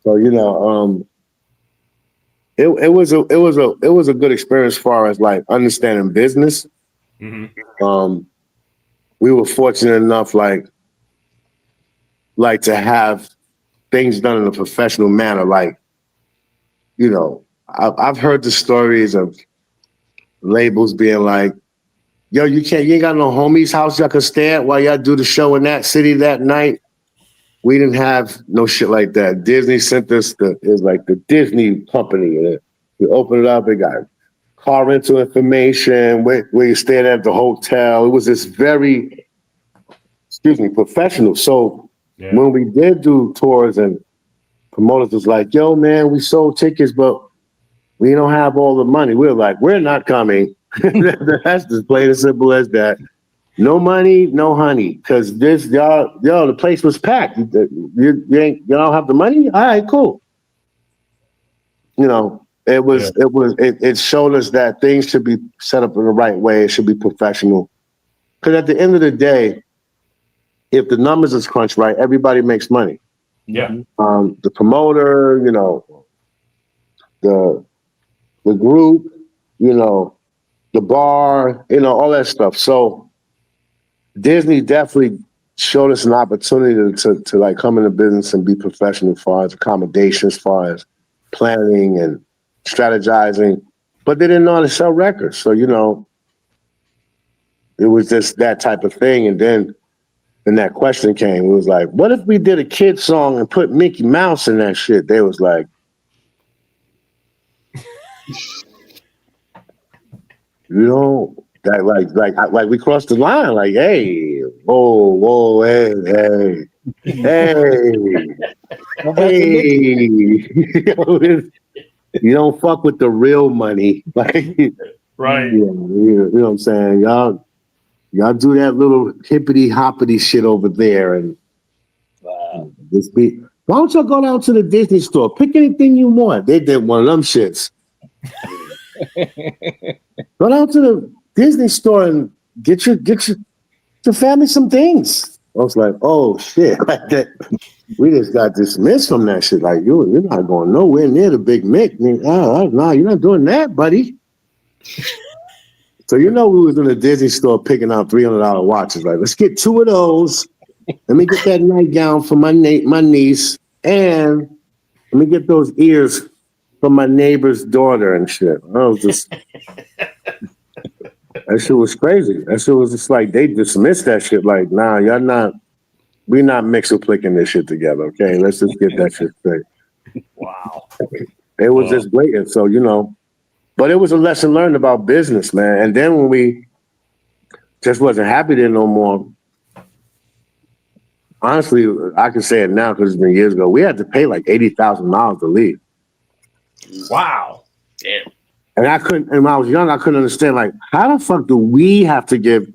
So, you know, it was a good experience as far as like understanding business. Mm-hmm. We were fortunate enough, like to have things done in a professional manner. Like, you know, I've heard the stories of labels being like, yo, you ain't got no homies house y'all can stay at while y'all do the show in that city that night. We didn't have no shit like that. Disney sent us it was like the Disney company. And we opened it up, it got car rental information, where you stayed at the hotel. It was this very, professional. So when we did do tours and promoters was like, yo, man, we sold tickets, but we don't have all the money. We were like, we're not coming. That's just plain and simple as that. No money, no honey. Because the place was packed. You don't have the money? All right, cool. You know, it showed us that things should be set up in the right way. It should be professional. Because at the end of the day, if the numbers is crunched right, everybody makes money. Yeah. The promoter, you know, the group, you know, the bar, you know, all that stuff. So Disney definitely showed us an opportunity to like come into business and be professional as far as accommodations, as far as planning and strategizing. But they didn't know how to sell records. So, you know, it was just that type of thing. And then that question came, it was like, what if we did a kid song and put Mickey Mouse in that shit? They was like, you know, that like we crossed the line. Like, hey, whoa, hey, you don't fuck with the real money, like, right? You know what I'm saying? Y'all do that little hippity hoppity shit over there, and this be. Why don't y'all go down to the Disney store? Pick anything you want. They did one of them shits. Go down to the Disney store and get your family some things. I was like, oh shit, like that. We just got dismissed from that shit. Like you're not going nowhere near the Big Mick. No, you're not doing that, buddy. So you know we was in the Disney store picking out $300 watches. Like, let's get 2 of those. Let me get that nightgown for my niece, and let me get those ears for my neighbor's daughter and shit. I was just that shit was crazy. That shit was just like they dismissed that shit. Like, nah, we're not mixing this shit together. Okay, let's just get that shit straight. Wow. It was just blatant. So, you know, but it was a lesson learned about business, man. And then when we just wasn't happy there no more, honestly, I can say it now because it's been years ago, we had to pay like $80,000 to leave. Wow. Damn. And and when I was young, I couldn't understand, like, how the fuck do we have to give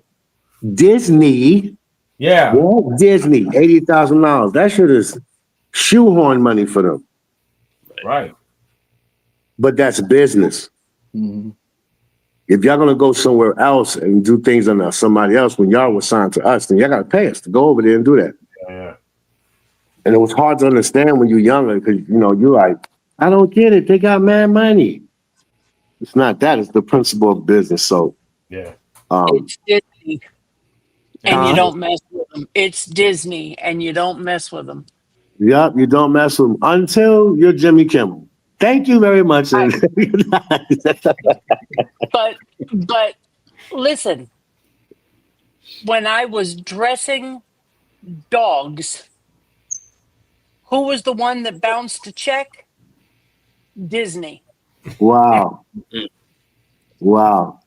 Disney, Walt Disney, $80,000? That shit is shoehorn money for them. Right. but that's business. Mhm. If y'all gonna go somewhere else and do things under somebody else when y'all were signed to us, then y'all gotta pay us to go over there and do that. Yeah. And it was hard to understand when you're younger because you're like, I don't get it. They got mad money. It's not that. It's the principle of business. So, Yeah. It's Disney, and you Huh? don't mess with them. It's Disney, and you don't mess with them. Yep, you don't mess with them until you're Jimmy Kimmel. Thank you very much. But listen, when I was dressing dogs, who was the one that bounced a check? Disney. Wow. Wow.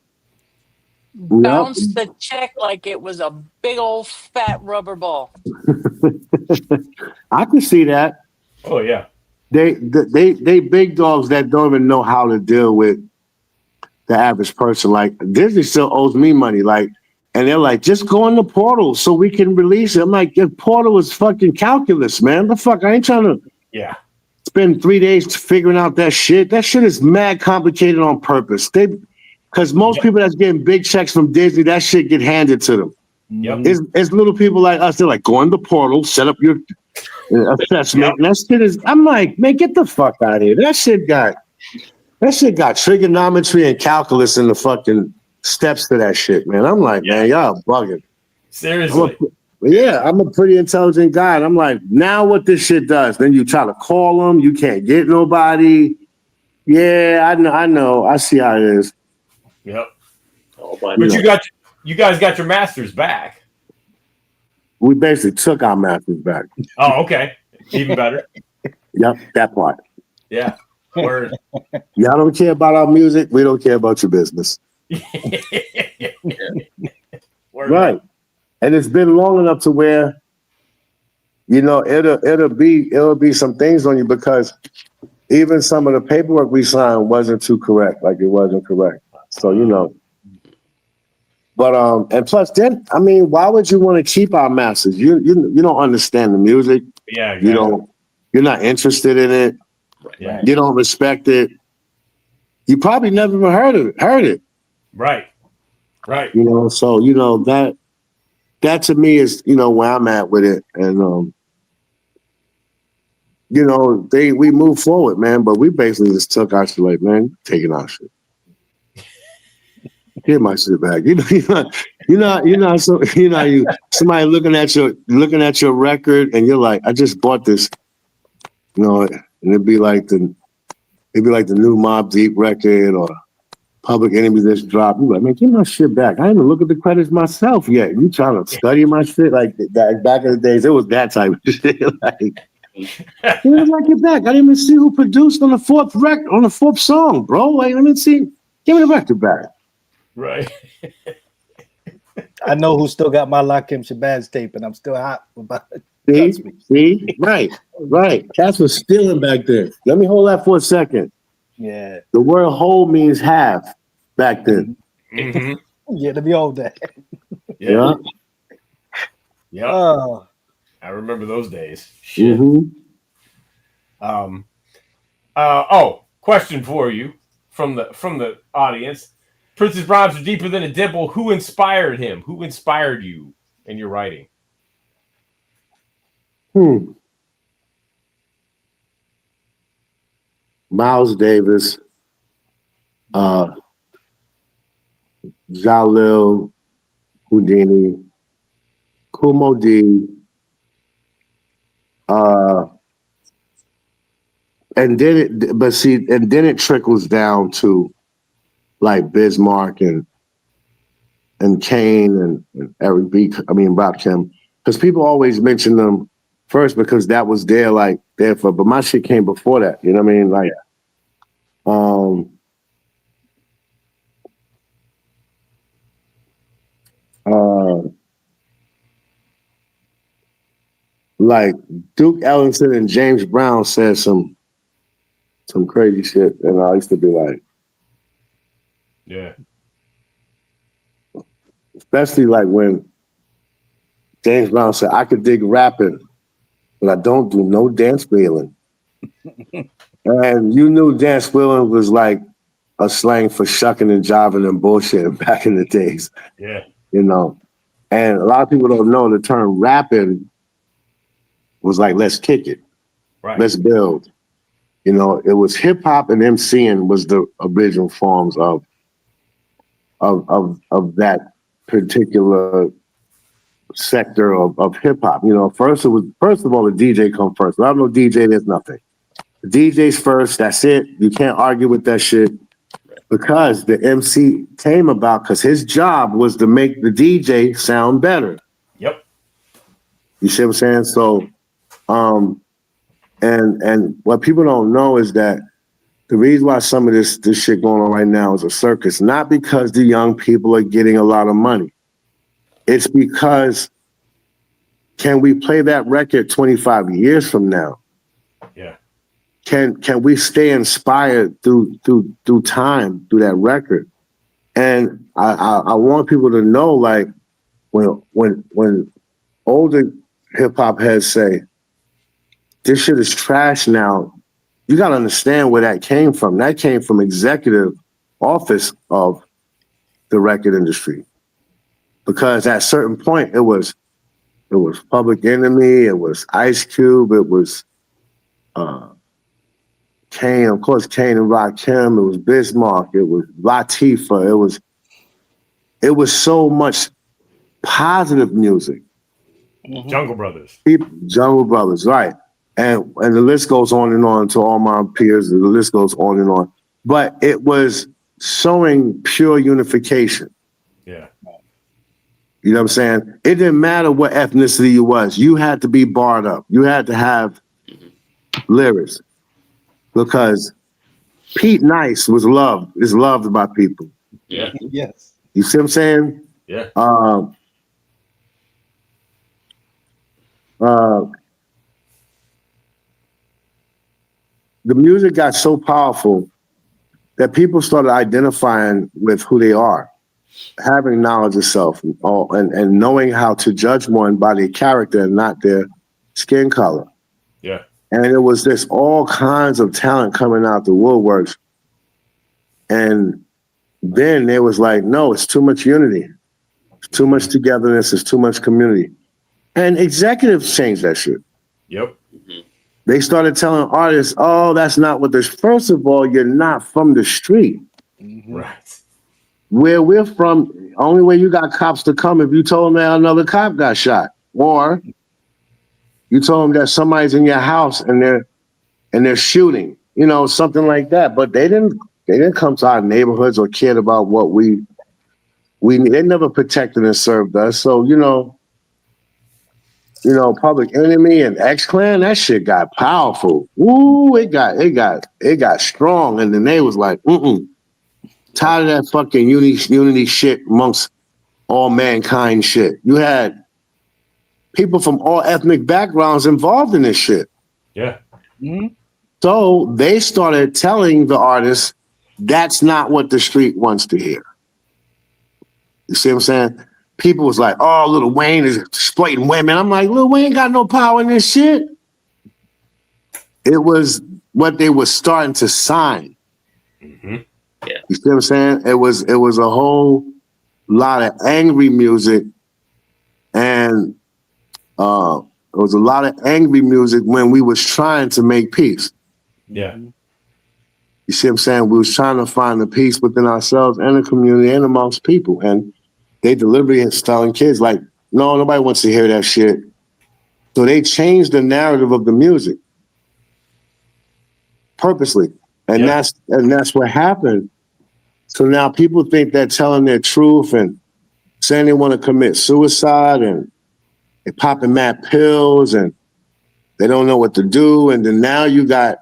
Yep. Bounced the check like it was a big old fat rubber ball. I can see that. Oh yeah. They big dogs that don't even know how to deal with the average person. Like Disney still owes me money. Like, and they're like, just go in the portal so we can release it. I'm like, the portal is fucking calculus, man. The fuck, I ain't trying to Yeah. spend 3 days figuring out that shit. That shit is mad complicated on purpose. Because most people that's getting big checks from Disney, that shit get handed to them. Yep. It's little people like us. They're like, go in the portal, set up your assessment. Yep. And that shit is. I'm like, man, get the fuck out of here. That shit got trigonometry and calculus in the fucking steps to that shit, man. I'm like, man, y'all bugging. Seriously. I'm a pretty intelligent guy. And I'm like, now what this shit does, then you try to call them, you can't get nobody. Yeah, I know. I see how it is. Yep. Oh, my But you guys got your masters back. We basically took our masters back. Oh, okay. Even better. Yep, that part. Yeah. Word. Y'all don't care about our music, we don't care about your business. Word. Right. And it's been long enough to where, it'll be some things on you because even some of the paperwork we signed wasn't too correct. Like it wasn't correct. So, but and plus then, I mean, why would you want to keep our masters? You don't understand the music. Yeah. Exactly. You're not interested in it. Yeah. You don't respect it. You probably never even heard it. Right. Right. So that to me is, where I'm at with it. And we move forward, man, but we basically just took our shit like, man, taking our shit. Get my shit back. Somebody looking at your record and you're like, I just bought this, and it'd be like the new Mobb Deep record or Public Enemy just dropped. You're like, man, get my shit back. I didn't even look at the credits myself yet. You trying to study my shit like that? Back in the days, it was that type of shit. Like, like it back. I didn't even see who produced on the fourth song, bro. Like, let me see. Give me the record back. Right. I know who still got my Lakim Shabazz tape, and I'm still hot about it. See? Right. Cats was stealing back then. Let me hold that for a second. Yeah. The word whole means half back then. Mm-hmm. Yeah, let me hold that. Yeah. Yep. Oh. I remember those days. Shit. Mm-hmm. Question for you from the audience. Prince's rhymes are deeper than a dimple. Who inspired him? Who inspired you in your writing? Miles Davis, Jalil, Houdini, Kumo D, and then it trickles down to like Bismarck and Kane and Eric B. I mean Rakim, because people always mention them first because that was but my shit came before that. You know what I mean? Like, like Duke Ellington and James Brown said some crazy shit, and I used to be like, yeah. Especially like when James Brown said, I could dig rapping, but I don't do no dance feeling. And you knew dance wheeling was like a slang for shucking and jiving and bullshit back in the days, Yeah. you know. And a lot of people don't know the term rapping was like, let's kick it, Right. let's build. You know, it was hip hop and MCing was the original forms of that particular sector of hip hop. You know, first of all, the DJ come first. Without no DJ, there's nothing. The DJ's first, that's it. You can't argue with that shit. Because the MC came about because his job was to make the DJ sound better. Yep. You see what I'm saying? So, and what people don't know is that the reason why some of this shit going on right now is a circus, not because the young people are getting a lot of money. It's because can we play that record 25 years from now? Yeah. Can we stay inspired through time, through that record? And I want people to know, like, when older hip hop heads say this shit is trash now, you gotta understand where that came from. That came from executive office of the record industry. Because at a certain point it was Public Enemy, it was Ice Cube, it was Kane, of course, Kane and Rakim, it was Bismarck, it was Latifah, it was so much positive music. Jungle Brothers. Jungle Brothers, right. And the list goes on and on to all my peers, the list goes on and on. But it was showing pure unification. Yeah. You know what I'm saying? It didn't matter what ethnicity you was. You had to be barred up. You had to have lyrics. Because Pete Nice is loved by people. Yeah. Yes. You see what I'm saying? Yeah. The music got so powerful that people started identifying with who they are, having knowledge of self, and knowing how to judge one by their character and not their skin color. Yeah. And it was this all kinds of talent coming out the woodworks. And then there was like, no, it's too much unity. It's too much togetherness. It's too much community. And executives changed that shit. Yep. They started telling artists, oh, that's not what this. First of all, you're not from the street. Right. Where we're from, only way you got cops to come if you told them that another cop got shot. Or you told them that somebody's in your house and they're shooting, you know, something like that. But they didn't come to our neighborhoods or cared about what we they never protected and served us. So, you know, Public Enemy and X-Clan, that shit got powerful. Ooh, it got strong. And then they was like, tired of that fucking unity shit amongst all mankind shit. You had people from all ethnic backgrounds involved in this shit. Yeah. So they started telling the artists, that's not what the street wants to hear. You see what I'm saying? People was like, oh, Lil Wayne is exploiting women. I'm like, Lil Wayne got no power in this shit. It was what they were starting to sign. Yeah. You see what I'm saying? It was a whole lot of angry music, and it was a lot of angry music when we was trying to make peace. Yeah. You see what I'm saying? We was trying to find the peace within ourselves and the community and amongst people. And they deliberately telling kids like, no, nobody wants to hear that shit. So they changed the narrative of the music purposely. And that's what happened. So now people think they're telling their truth and saying they want to commit suicide, and they're popping mad pills and they don't know what to do. And then now you got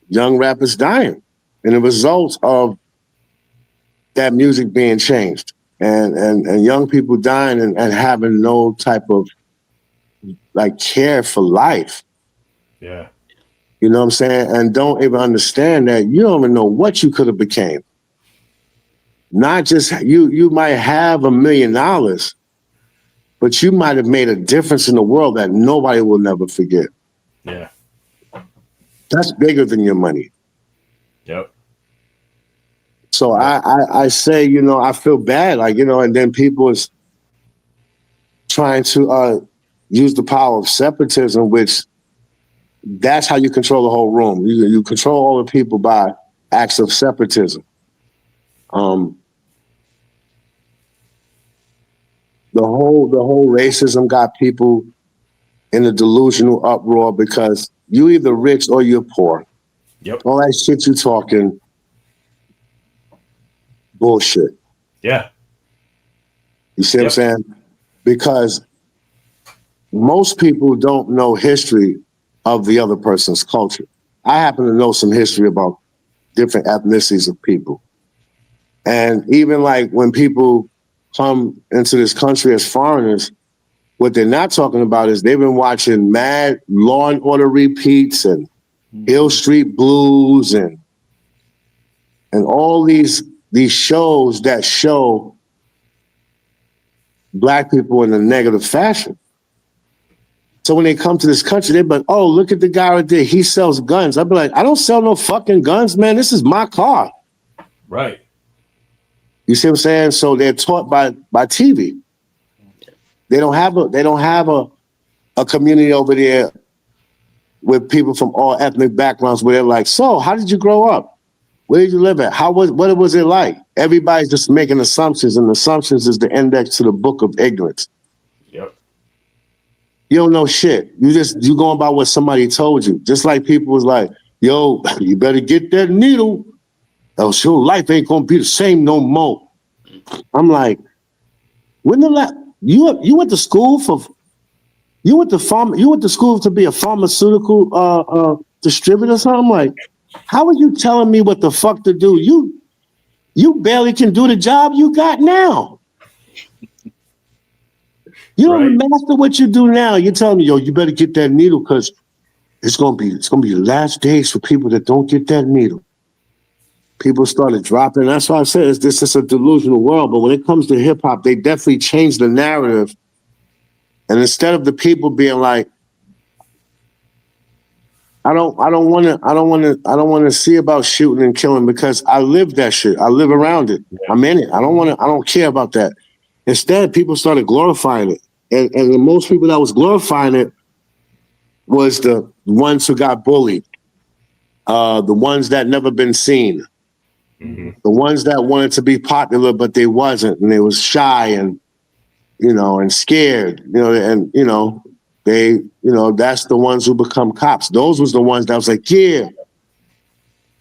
young rappers dying and the results of that music being changed, and young people dying and having no type of like care for life. Yeah. You know what I'm saying? And don't even understand that you don't even know what you could have became. Not just you might have $1 million, but you might have made a difference in the world that nobody will never forget. Yeah. That's bigger than your money. Yep. So I say, you know, I feel bad, like, you know, and then people is trying to use the power of separatism, which that's how you control the whole room. You control all the people by acts of separatism. The whole racism got people in a delusional uproar because you either rich or you're poor. Yep. All that shit you talking, bullshit. Yeah. You see what I'm saying? Because most people don't know history of the other person's culture. I happen to know some history about different ethnicities of people. And even like when people come into this country as foreigners, what they're not talking about is they've been watching mad Law and Order repeats and Hill Street Blues and all these shows that show Black people in a negative fashion. So when they come to this country, they're like, oh, look at the guy right there. He sells guns. I'd be like, I don't sell no fucking guns, man. This is my car. Right. You see what I'm saying? So they're taught by TV. They don't have a community over there with people from all ethnic backgrounds where they're like, so how did you grow up? Where did you live at? What was it like? Everybody's just making assumptions, and assumptions is the index to the book of ignorance. Yep. You don't know shit. You going by what somebody told you. Just like people was like, yo, you better get that needle, else your life ain't gonna be the same no more. I'm like, you went to school to be a pharmaceutical distributor or something? Like, how are you telling me what the fuck to do? You barely can do the job you got now. You don't master what you do now. You're telling me, yo, you better get that needle because it's gonna be the last days for people that don't get that needle. People started dropping. That's why I said this is a delusional world. But when it comes to hip hop, they definitely changed the narrative. And instead of the people being like, I don't want to see about shooting and killing because I live that shit. I live around it. Yeah. I'm in it. I don't care about that. Instead, people started glorifying it. And the most people that was glorifying it was the ones who got bullied, the ones that never been seen, the ones that wanted to be popular but they wasn't, and they was shy and and scared, and they, that's the ones who become cops. Those was the ones that was like, yeah,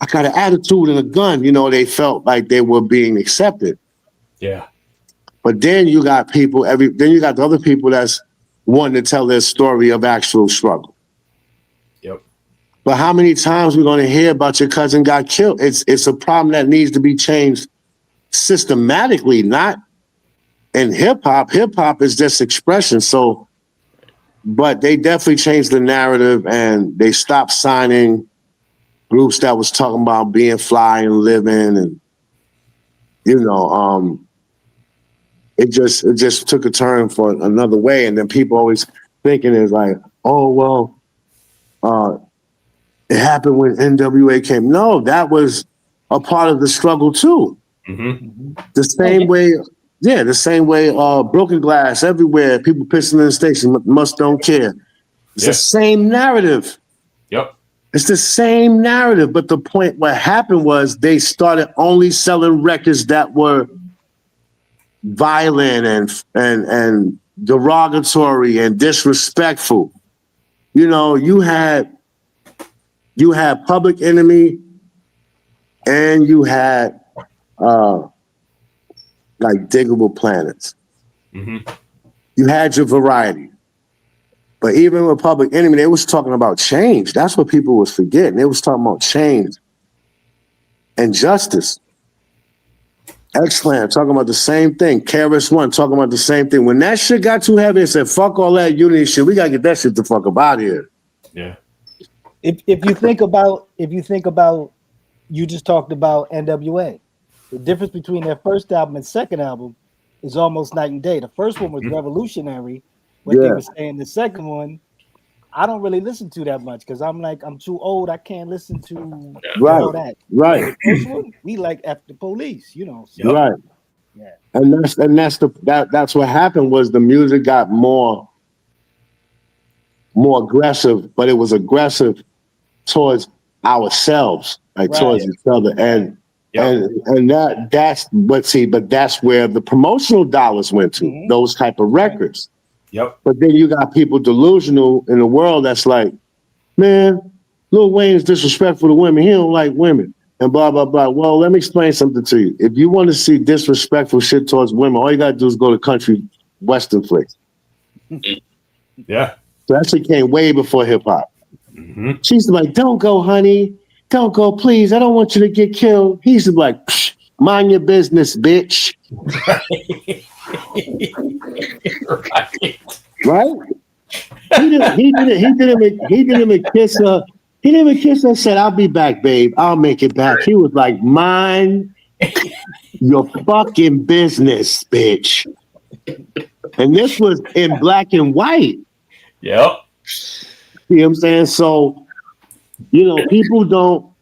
I got an attitude and a gun. They felt like they were being accepted. Yeah. But then you got the other people that's wanting to tell their story of actual struggle. Yep. But how many times we're going to hear about your cousin got killed? It's a problem that needs to be changed systematically, not in hip hop. Hip hop is just expression. So, but they definitely changed the narrative and they stopped signing groups that was talking about being fly and living, and it just took a turn for another way. And then people always thinking is like, oh well, it happened when NWA came. No, that was a part of the struggle too. Mm-hmm. The same way broken glass everywhere, people pissing in the station, must don't care. It's the same narrative. Yep. It's the same narrative, but the point what happened was they started only selling records that were violent and derogatory and disrespectful. You had Public Enemy and you had like Diggable Planets. Mm-hmm. You had your variety. But even with Public Enemy, they was talking about change. That's what people was forgetting. They was talking about change and justice. X-Clan talking about the same thing. KRS-One talking about the same thing. When that shit got too heavy, they said, fuck all that unity shit. We gotta get that shit the fuck up out of here. Yeah. If you think about, you just talked about NWA. The difference between their first album and second album is almost night and day. The first one was revolutionary. What they were saying, the second one I don't really listen to that much because I'm too old. I can't listen to all that. Right. Like, the first one, we like F the Police, you know. So, Right. yeah. And that's what happened was the music got more aggressive, but it was aggressive towards ourselves, like towards each other. And that's where the promotional dollars went to, those type of records. Yep. But then you got people delusional in the world that's like, man, Lil Wayne is disrespectful to women. He don't like women. And blah, blah, blah. Well, let me explain something to you. If you want to see disrespectful shit towards women, all you got to do is go to country western flicks. Yeah. So that shit came way before hip hop. Mm-hmm. She's like, don't go, honey. Don't go, please. I don't want you to get killed. He's like, mind your business, bitch. Right? He didn't even kiss her. He didn't even kiss her and said, I'll be back, babe. I'll make it back. He was like, mind your fucking business, bitch. And this was in black and white. Yep. You know what I'm saying? So, you know, people don't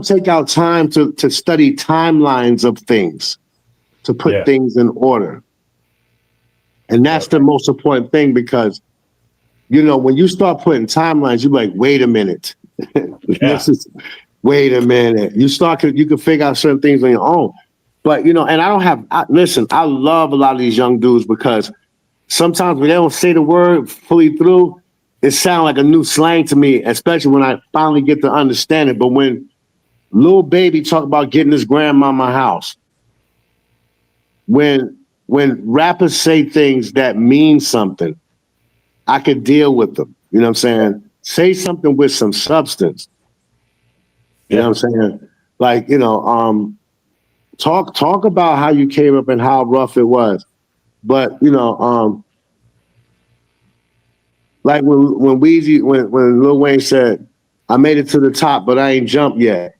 take out time to study timelines of things, to put things in order. And that's the most important thing because, you know, when you start putting timelines, you're like, wait a minute. Wait a minute. You can figure out certain things on your own. But, you know, and listen, I love a lot of these young dudes because sometimes when they don't say the word fully through, it sounds like a new slang to me, especially when I finally get to understand it. But when Lil Baby talk about getting his grandmama house, when rappers say things that mean something, I could deal with them. You know what I'm saying? Say something with some substance. You know what I'm saying? Like, you know, talk about how you came up and how rough it was. But, you know, like when Lil Wayne said, I made it to the top, but I ain't jumped yet.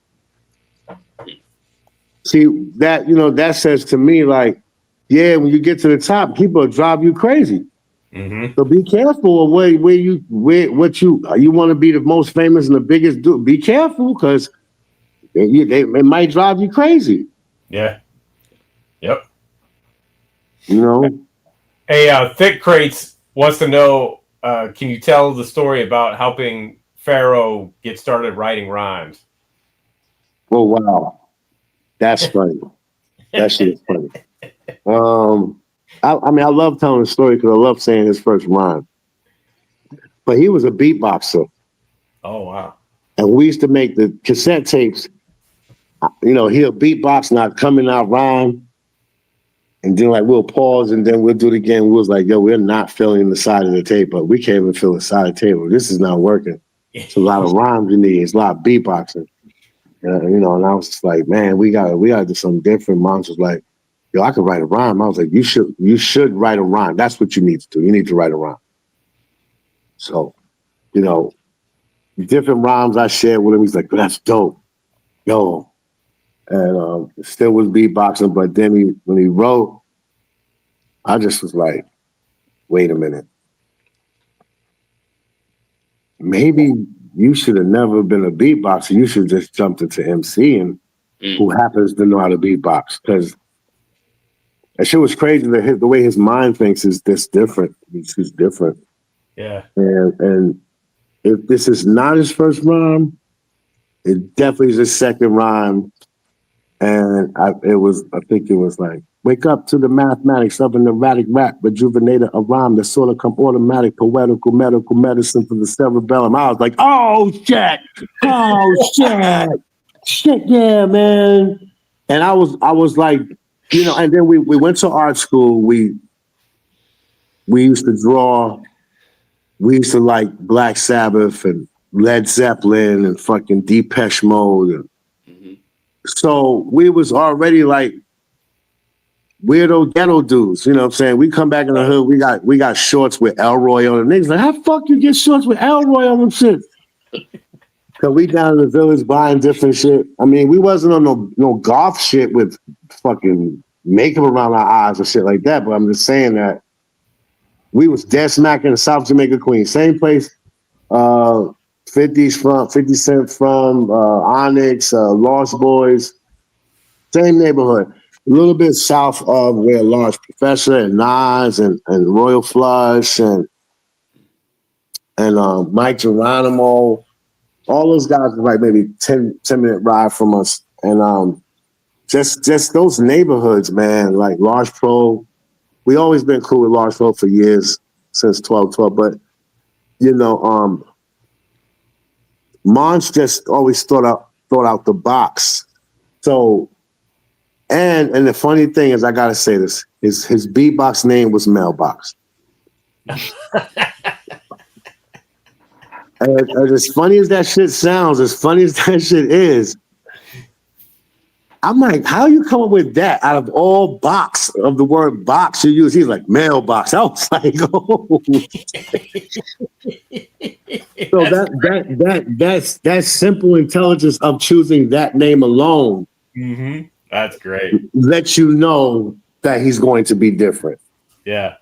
See, that, you know, that says to me, like, yeah, when you get to the top, people will drive you crazy. Mm-hmm. So be careful of what you want to be the most famous and the biggest dude. Be careful because it might drive you crazy. Yeah. Yep. You know. Hey, Thick Crates wants to know, can you tell the story about helping Pharaoh get started writing rhymes? Oh, wow. That's funny. That shit is funny. I mean, I love telling the story because I love saying his first rhyme. But he was a beatboxer. Oh, wow. And we used to make the cassette tapes. You know, he'll beatbox, not coming out rhyme. And then, like, we'll pause and then we'll do it again. We was like, yo, we're not filling the side of the tape, but we can't even fill the side of the table. This is not working. It's a lot of rhymes you need. It's a lot of beatboxing. You know, and I was just like, man, we gotta do something different. Mom's was like, yo, I could write a rhyme. I was like, you should write a rhyme. That's what you need to do. You need to write a rhyme. So, you know, different rhymes I shared with him. He's like, that's dope. Yo. And still was beatboxing, but then when he wrote, I just was like, wait a minute. Maybe you should have never been a beatboxer. You should just jumped into MCing, who happens to know how to beatbox. Because that shit was crazy. The way his mind thinks is this different. He's different. Yeah. And if this is not his first rhyme, it definitely is his second rhyme. And I think it was like, wake up to the mathematics of an erratic rap, rejuvenated a rhyme that sort of come automatic, poetical, medical medicine for the cerebellum. I was like, oh shit, shit, yeah, man. And I was like, you know, and then we went to art school. We used to draw. We used to like Black Sabbath and Led Zeppelin and fucking Depeche Mode and so we was already like weirdo ghetto dudes, you know what I'm saying? We come back in the hood, we got shorts with Elroy on them. Niggas like, how the fuck you get shorts with Elroy on them shit? Cause we down in the village buying different shit. I mean, we wasn't on no golf shit with fucking makeup around our eyes or shit like that, but I'm just saying that, We was dead smack in South Jamaica, Queens. Same place. 50 Cent from, Onyx, Lost Boys. Same neighborhood. A little bit south of where Large Professor and Nas and Royal Flush and Mike Geronimo. All those guys were like maybe 10-minute ride from us. And just those neighborhoods, man, like Large Pro. We always been cool with Large Pro for years, since 1212. But, Monch just always thought out the box. So, and the funny thing is, I gotta say this, his beatbox name was Mailbox. And as funny as that shit sounds, as funny as that shit is, I'm like, how you come up with that out of all box of the word box you use? He's like, mailbox. I was like, oh. So that simple intelligence of choosing that name alone. Mm-hmm. That's great. Lets you know that he's going to be different. Yeah.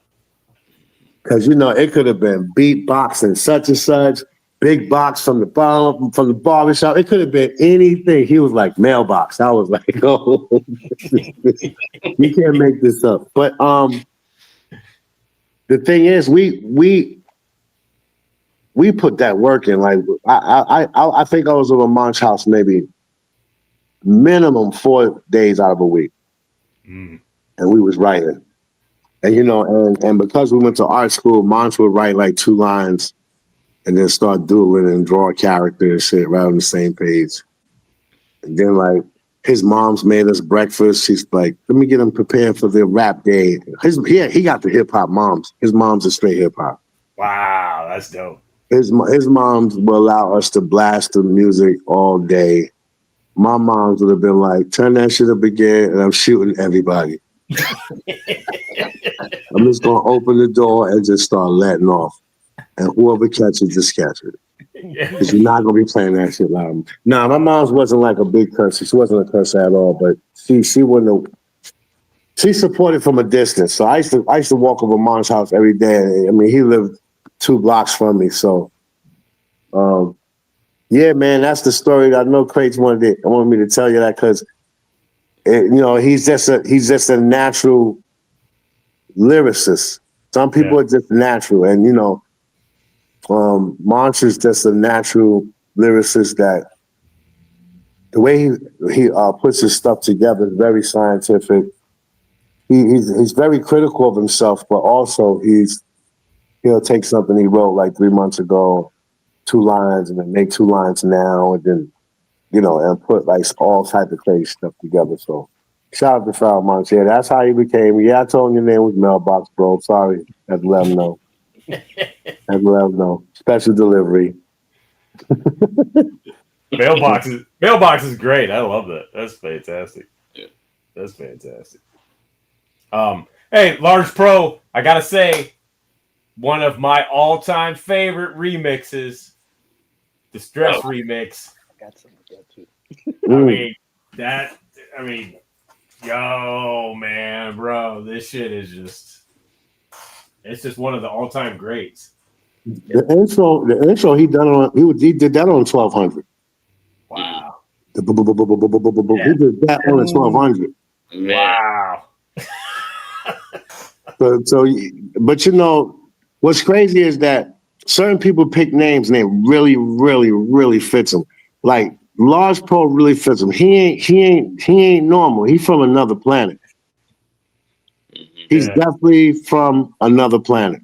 Because, it could have been beatbox and such, big box from the barbershop. It could have been anything. He was like, mailbox. I was like, oh, you can't make this up. But the thing is, we put that work in. Like, I think I was over Monch house maybe minimum 4 days out of a week. And we was writing. And, and because we went to art school, Monch would write like 2 lines and then start doodling and draw a character and shit right on the same page. And then, like, his mom's made us breakfast. She's like, let me get him prepared for the rap day. He got the hip-hop moms. His mom's a straight hip-hop. Wow, that's dope. His moms will allow us to blast the music all day. My moms would have been like, turn that shit up again, and I'm shooting everybody. I'm just going to open the door and just start letting off. And whoever catches, just catch it. Because you're not going to be playing that shit loud. Nah, my mom's wasn't like a big cursor. She wasn't a cursor at all, but she wouldn't have. She supported from a distance. So I used to walk over Mom's house every day. I mean, he lived 2 blocks from me. So, yeah, man, that's the story. I know Crates wanted me to tell you that because, he's just a natural lyricist. Some people are just natural, and Monch is just a natural lyricist that the way he puts his stuff together is very scientific. He's very critical of himself, but also he'll take something he wrote like 3 months ago, 2 lines, and then make 2 lines now, and then and put like all type of crazy stuff together. So shout out to Foul Monch. Yeah, that's how he became. Yeah, I told him your name was Mailbox, bro. Sorry, had to let him know. Special delivery. Mailbox is great. I love that. That's fantastic. Yeah. That's fantastic. Hey, Large Pro, I gotta say, one of my all-time favorite remixes, the Stress remix. I got some of that too. Yo, man, bro, this shit is it's just one of the all-time greats. The intro he did that on 1200. Wow. He did that on the 1200. Wow. But what's crazy is that certain people pick names and it really, really, really fits them. Like Large Pro really fits him. He ain't normal. He's from another planet. He's definitely from another planet.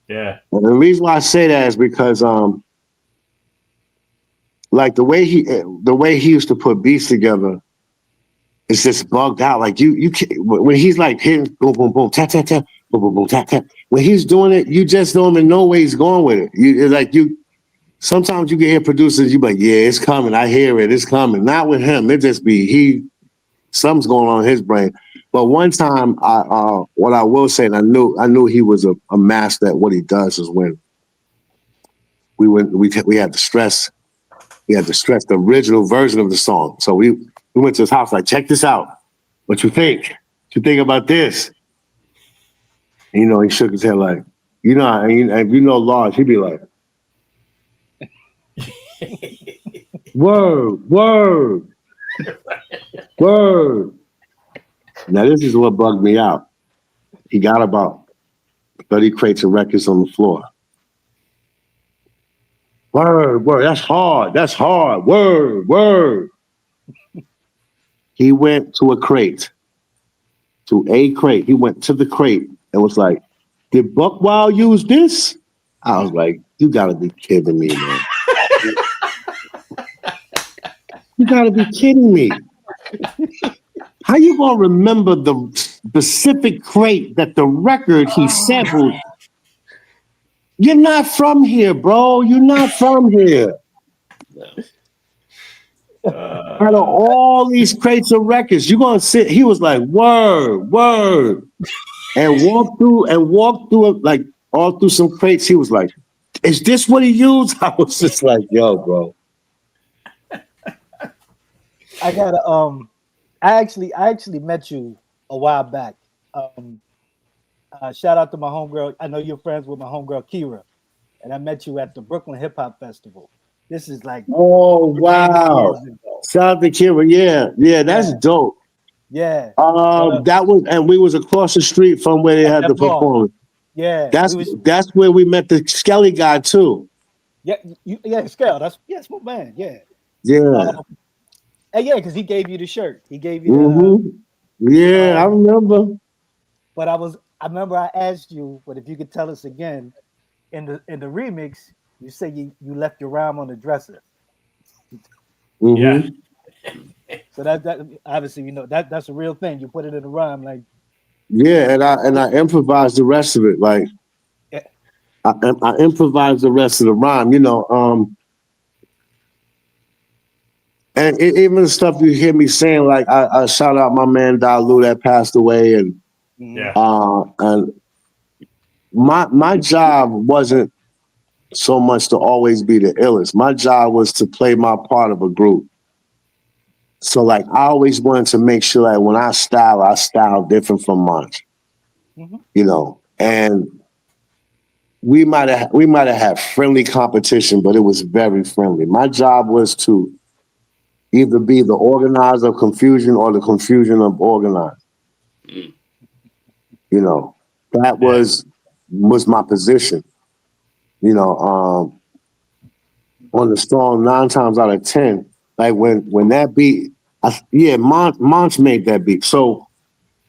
Yeah. And the reason why I say that is because like the way he used to put beats together is just bugged out. Like you can't, when he's like hitting boom boom boom tap tap tap boom boom boom tap tap. When he's doing it, you just don't even know where he's going with it. It's like sometimes you can hear producers, you be like, yeah, it's coming. I hear it. It's coming. Not with him. It just be something's going on in his brain. But one time, what I will say, and I knew he was a master at what he does, is when we had to stress the original version of the song. So we went to his house, like, check this out. What you think? What you think about this? And, he shook his head like, You know, and if you know Large, he'd be like, word, word, word. Now, this is what bugged me out. He got about 30 crates of records on the floor. Word, word, that's hard, word, word. He went to a crate. He went to the crate and was like, did Buck Wild use this? I was like, you gotta be kidding me, man. You gotta be kidding me. How you gonna remember the specific crate that the record he sampled? You're not from here, bro. You're not from here. Out of all these crates of records, you're gonna sit. He was like, word, word. And walked through it, like all through some crates. He was like, is this what he used? I was just like, yo, bro. I gotta I actually met you a while back. Shout out to my homegirl. I know you're friends with my homegirl Kira, and I met you at the Brooklyn Hip Hop Festival. This is like, oh wow! Shout out to Kira. Yeah, that's dope. Yeah. That was, and we was across the street from where they had the performance. Yeah, that's where we met the Skelly guy too. Yeah, Skel. That's my man. Yeah. Yeah. And yeah, because he gave you the shirt. He gave you the. Yeah, I remember. But I remember I asked you, but if you could tell us again, in the remix, you say you left your rhyme on the dresser. Yeah. So that obviously that's a real thing. You put it in the rhyme, like. Yeah, and I improvised the rest of it. Like, I improvised the rest of the rhyme. And even the stuff you hear me saying, like I shout out my man Dalu that passed away, and and my job wasn't so much to always be the illest. My job was to play my part of a group. So like I always wanted to make sure that when I style different from Munch. And we might have had friendly competition, but it was very friendly. My job was to either be the organizer of confusion or the confusion of organized. That was my position. On the strong 9 times out of 10, like when that beat, Monch made that beat. So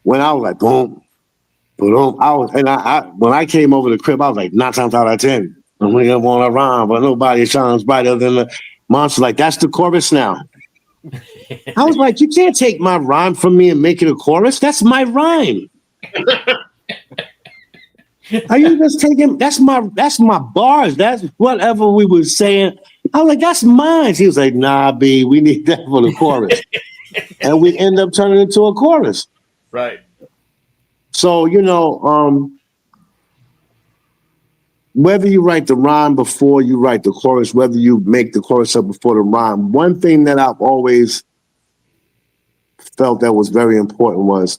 when I was like boom, boom, when I came over the crib, I was like 9 times out of 10, I'm gonna want to rhyme, but nobody shines brighter than the Monch. Like that's the chorus now. I was like, you can't take my rhyme from me and make it a chorus. That's my rhyme. Are you just taking? That's my bars. That's whatever we were saying. I was like, that's mine. He was like, nah, B, we need that for the chorus. And we end up turning it into a chorus. Right. So, whether you write the rhyme before you write the chorus, whether you make the chorus up before the rhyme, one thing that I've always felt that was very important was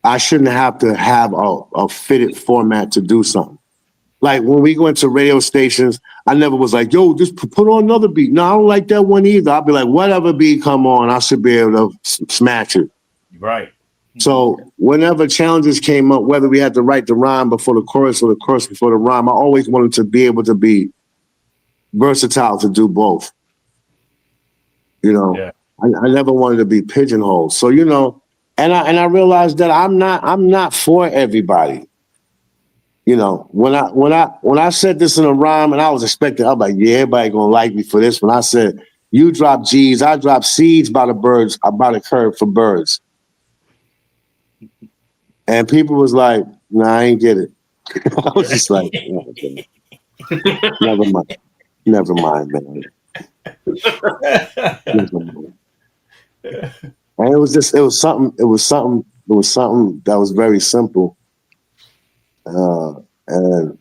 I shouldn't have to have a fitted format to do something. Like when we went to radio stations, I never was like, yo, just put on another beat. No, I don't like that one either. I'll be like, whatever beat come on, I should be able to smash it. Right. So whenever challenges came up, whether we had to write the rhyme before the chorus or the chorus before the rhyme, I always wanted to be able to be versatile to do both. I never wanted to be pigeonholed. So, and I realized that I'm not for everybody. When I said this in a rhyme and I was expecting, I'm like, yeah, everybody gonna like me for this. When I said you drop G's, I drop seeds by the curb for birds. And people was like, nah, I ain't get it. I was just like, oh, okay. Never mind, man. Never mind. And it was something that was very simple. And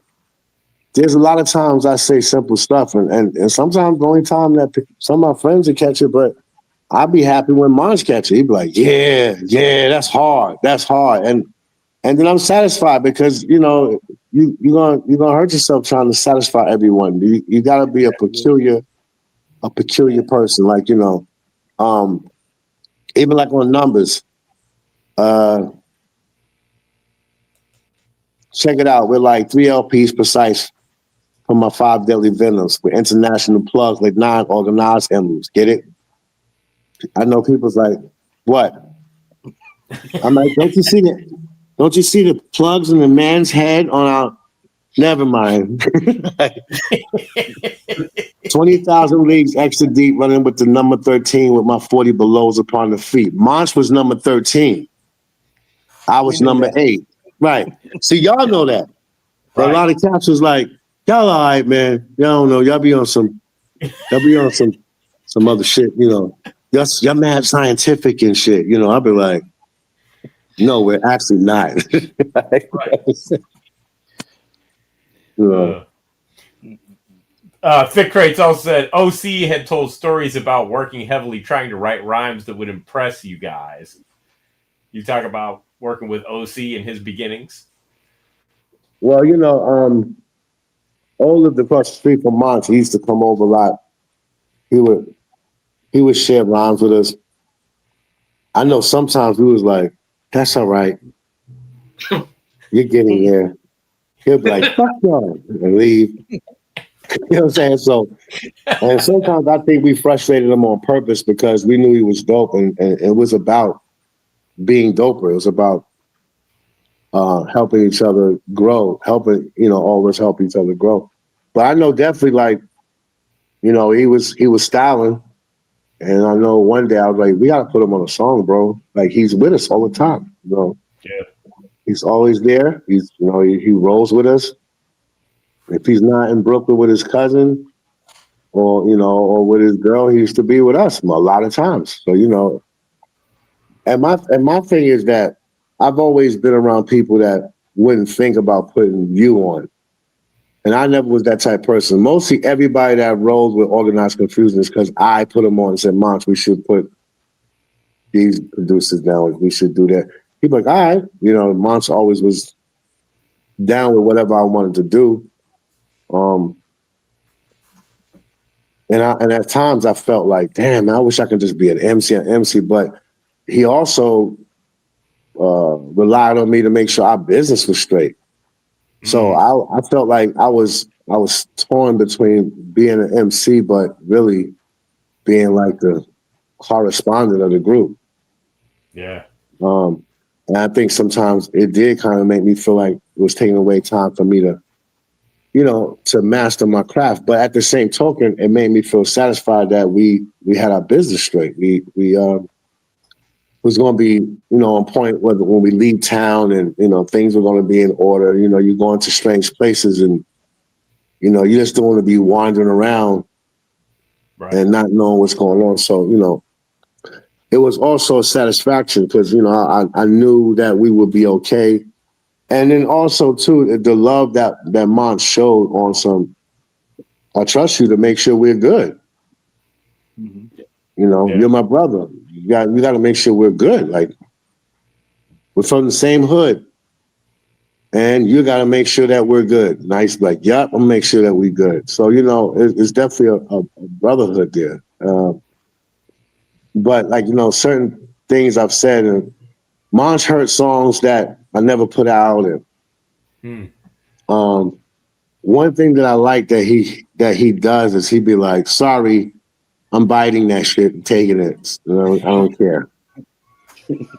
there's a lot of times I say simple stuff, and sometimes the only time that some of my friends will catch it, but I'd be happy when Monch catch it. He'd be like, yeah, that's hard. And And then I'm satisfied because you're gonna hurt yourself trying to satisfy everyone. You gotta be a peculiar person. Like, even like on numbers. Check it out. We're like 3 LPs precise from my 5 deadly venoms with international plugs like 9 organized emblems. Get it? I know people's like, what? I'm like, don't you see the plugs in the man's head on our never mind. 20,000 leagues extra deep running with the number 13 with my 40 belows upon the feet. Monch was number 13. I was number 8. Right. See, y'all know that. But a lot of cats was like, y'all all right, man. Y'all don't know. Y'all be on some other shit, Y'all mad scientific and shit. I'll be like, no, we're actually not. Thick Crates also said OC had told stories about working heavily trying to write rhymes that would impress you guys. You talk about working with OC in his beginnings. Well, Ole lived across the street from Monch. He used to come over a lot. He would share rhymes with us. I know sometimes we was like, that's all right. You're getting there. He'll be like, fuck y'all, and leave. You know what I'm saying? So, and sometimes I think we frustrated him on purpose because we knew he was dope, and it was about being doper. It was about helping each other grow, always help each other grow. But I know definitely, like, he was styling, and I know one day I was like, we gotta put him on a song, bro. Like, he's with us all the time, Yeah. He's always there. He's, he rolls with us. If he's not in Brooklyn with his cousin or with his girl, he used to be with us a lot of times. So, and my thing is that I've always been around people that wouldn't think about putting you on. And I never was that type of person. Mostly everybody that rolled with Organized Confusion is because I put them on and said, Monch, we should put these producers down. We should do that. People like, all right. Monch always was down with whatever I wanted to do. And at times I felt like, damn, I wish I could just be an MC. But he also relied on me to make sure our business was straight. So I felt like I was torn between being an MC, but really being like the correspondent of the group. Yeah. And I think sometimes it did kind of make me feel like it was taking away time for me to, to master my craft. But at the same token, it made me feel satisfied that we had our business straight. We was going to be, on point when we leave town and, things were going to be in order. You go into strange places and, you just don't want to be wandering around and not knowing what's going on. So, it was also a satisfaction because, I knew that we would be okay. And then also, too, the love that Monch showed on some, I trust you to make sure we're good. Mm-hmm. You're my brother. You got to make sure we're good. Like, we're from the same hood. And you got to make sure that we're good. Nice, like, yep, I'm going to make sure that we're good. So, it's definitely a brotherhood there. But, like, certain things I've said, and Monch heard songs that I never put out. And one thing that I like that he does is he'd be like, sorry, I'm biting that shit and taking it. I don't care.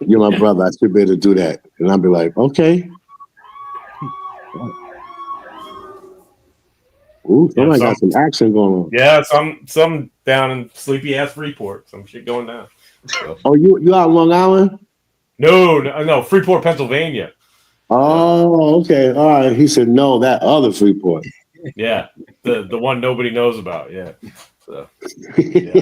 You're my brother. I should be able to do that. And I'd be like, okay. Ooh, somebody got some action going on. Yeah, some down in sleepy ass Freeport. Some shit going down. So. Oh, you out Long Island? No, Freeport, Pennsylvania. Oh, okay. All right. He said no, that other Freeport. Yeah, the one nobody knows about. Yeah. So, yeah.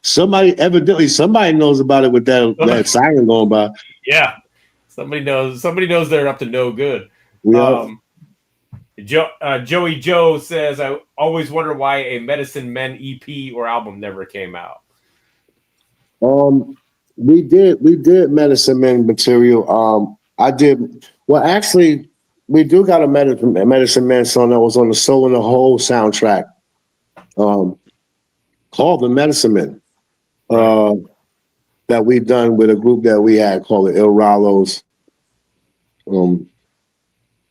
Somebody knows about it with that siren going by. Yeah, somebody knows they're up to no good. Yeah. Joey Joe says, I always wonder why a Medicine Men EP or album never came out. We did Medicine Men material. I did Well, actually, we do got a Medicine Man song that was on the Soul in the Hole soundtrack, called The Medicine Men, that we done with a group that we had called the Il Ralos.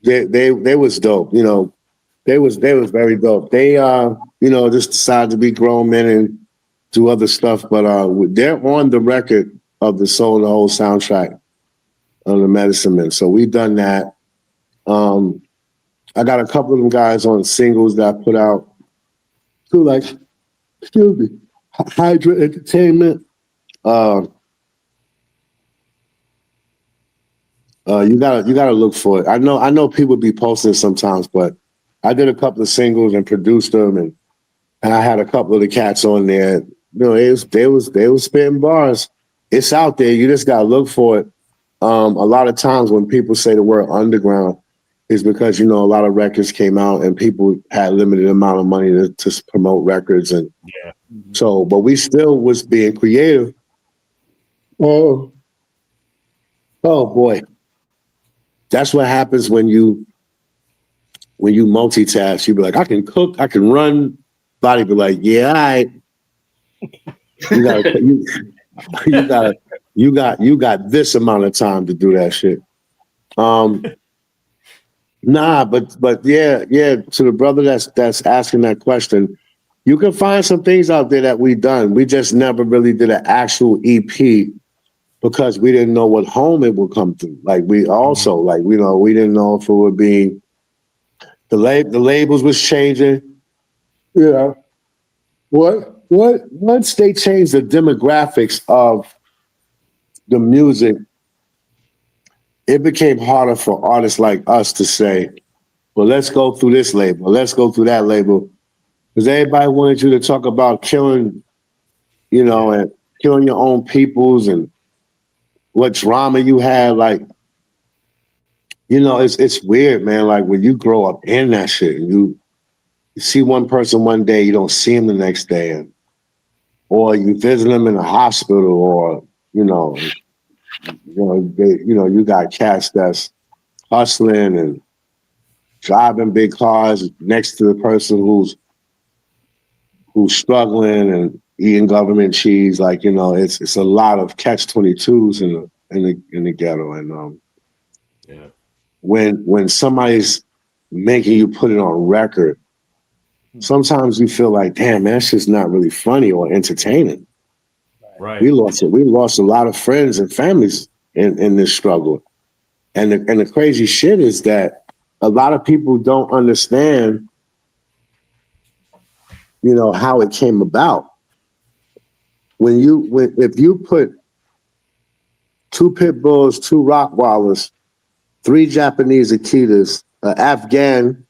They was dope, you know. They was very dope. They you know, just decided to be grown men and do other stuff, but they're on the record of the Soul in the Hole soundtrack on the Medicine Men. So we've done that. I got a couple of them guys on singles that I put out through, like, excuse me, Hydra Entertainment. You gotta look for it. I know people be posting sometimes, but I did a couple of singles and produced them, and I had a couple of the cats on there. You know, they was spitting bars. It's out there. You just gotta look for it. A lot of times when people say the word underground, is because, you know, a lot of records came out and people had limited amount of money to promote records, and so, but we still was being creative. Oh boy. That's what happens when you multitask. You be like, I can cook, I can run. Body be like, yeah, all right. You got this amount of time to do that shit. Nah, but yeah. To the brother that's asking that question, you can find some things out there that we done. We just never really did an actual EP because we didn't know what home it would come through. Like we also, like, you know, we didn't know if it would be the labels was changing. You know, once they changed the demographics of the music, it became harder for artists like us to say, well, let's go through this label, let's go through that label. Because everybody wanted you to talk about killing, you know, and killing your own peoples and what drama you had. Like, you know, it's weird, man. Like when you grow up in that shit, and you see one person one day, you don't see him the next day, or you visit them in a hospital, or you got cats that's hustling and driving big cars next to the person who's struggling and eating government cheese. Like, you know, it's a lot of catch-22s in the ghetto. And when somebody's making you put it on record, sometimes you feel like, damn, man, that's just not really funny or entertaining. Right. We lost a lot of friends and families in this struggle. And the crazy shit is that a lot of people don't understand, you know, how it came about. If you put 2 pit bulls, 2 Rottweilers, 3 Japanese Akitas, an Afghan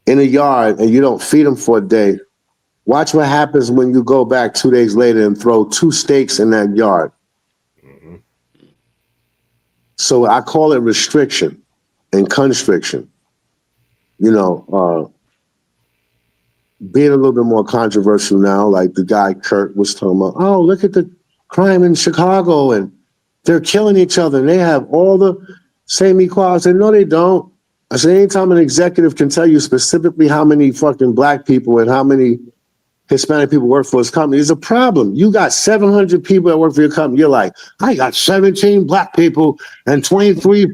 in a yard, and you don't feed them for a day, watch what happens when you go back 2 days later and throw 2 steaks in that yard. Mm-hmm. So I call it restriction and constriction. You know, being a little bit more controversial now, like the guy Kurt was talking about, oh, look at the crime in Chicago and they're killing each other and they have all the same equality. I said, no, they don't. I said, anytime an executive can tell you specifically how many fucking black people and how many Hispanic people work for his company, it's a problem. You got 700 people that work for your company. You're like, I got 17 black people and 23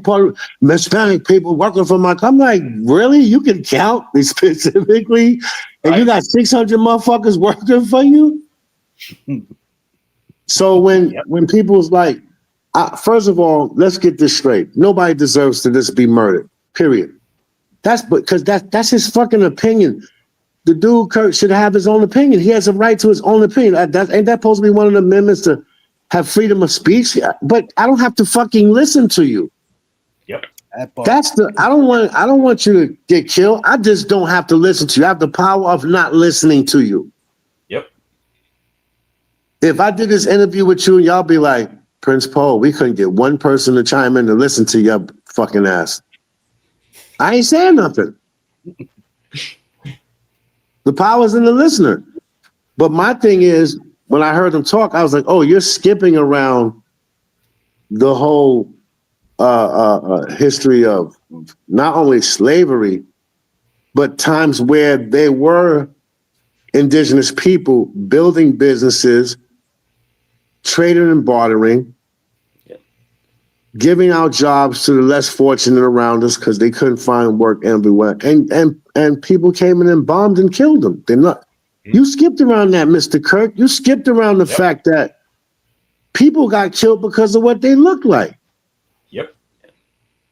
Hispanic people working for my company. I'm like, really? You can count specifically? And you got 600 motherfuckers working for you? So when people's like, first of all, let's get this straight. Nobody deserves to just be murdered, period. That's because that's his fucking opinion. The dude, Kurt, should have his own opinion. He has a right to his own opinion. Ain't that supposed to be one of the amendments to have freedom of speech? But I don't have to fucking listen to you. Yep. I don't want you to get killed. I just don't have to listen to you. I have the power of not listening to you. Yep. If I did this interview with you and y'all be like, Prince Paul, we couldn't get one person to chime in to listen to your fucking ass. I ain't saying nothing. The power's in the listener. But my thing is, when I heard him talk, I was like, oh, you're skipping around the whole history of not only slavery, but times where they were indigenous people building businesses, trading and bartering, giving out jobs to the less fortunate around us because they couldn't find work everywhere. And people came in and bombed and killed them. They're not. You skipped around that, Mr. Kirk. You skipped around the fact that people got killed because of what they looked like. Yep.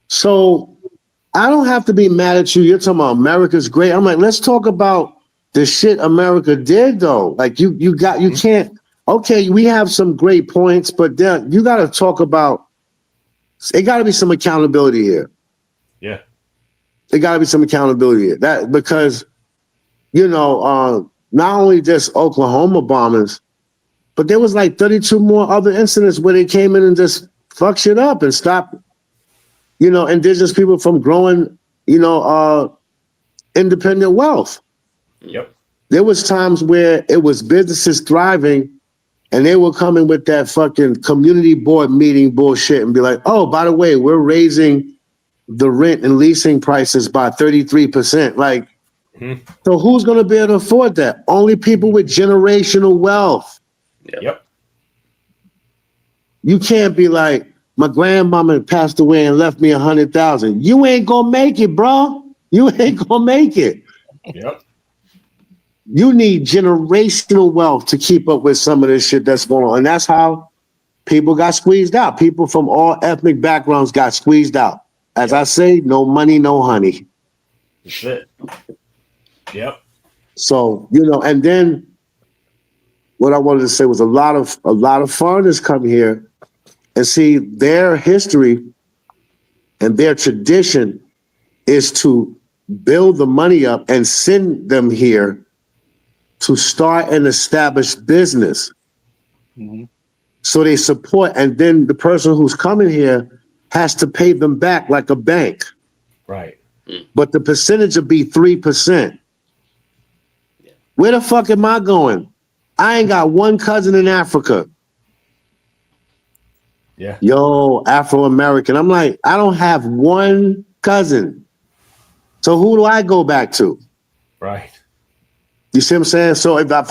So I don't have to be mad at you. You're talking about America's great. I'm like, let's talk about the shit America did, though. Like you can't. Okay, we have some great points, but then you got to talk about. It got to be some accountability here. Yeah. It got to be some accountability here. That because, not only just Oklahoma bombers, but there was like 32 more other incidents where they came in and just fuck shit up and stopped, indigenous people from growing, independent wealth. Yep. There was times where it was businesses thriving and they were coming with that fucking community board meeting bullshit and be like, oh, by the way, we're raising the rent and leasing prices by 33%. Like, so who's going to be able to afford that? Only people with generational wealth. Yep. You can't be like, my grandmama passed away and left me 100,000. You ain't gonna make it, bro. You ain't gonna make it. Yep. You need generational wealth to keep up with some of this shit that's going on. And that's how people got squeezed out. People from all ethnic backgrounds got squeezed out. As I say, no money, no honey. That's it. Yep. So, and then what I wanted to say was a lot of foreigners come here and see their history and their tradition is to build the money up and send them here to start an established business. Mm-hmm. So they support, and then the person who's coming here has to pay them back like a bank. Right. But the percentage will be 3%. Where the fuck am I going? I ain't got one cousin in Africa. Yeah. Yo, Afro-American. I'm like, I don't have one cousin. So who do I go back to? Right. You see what I'm saying? So if the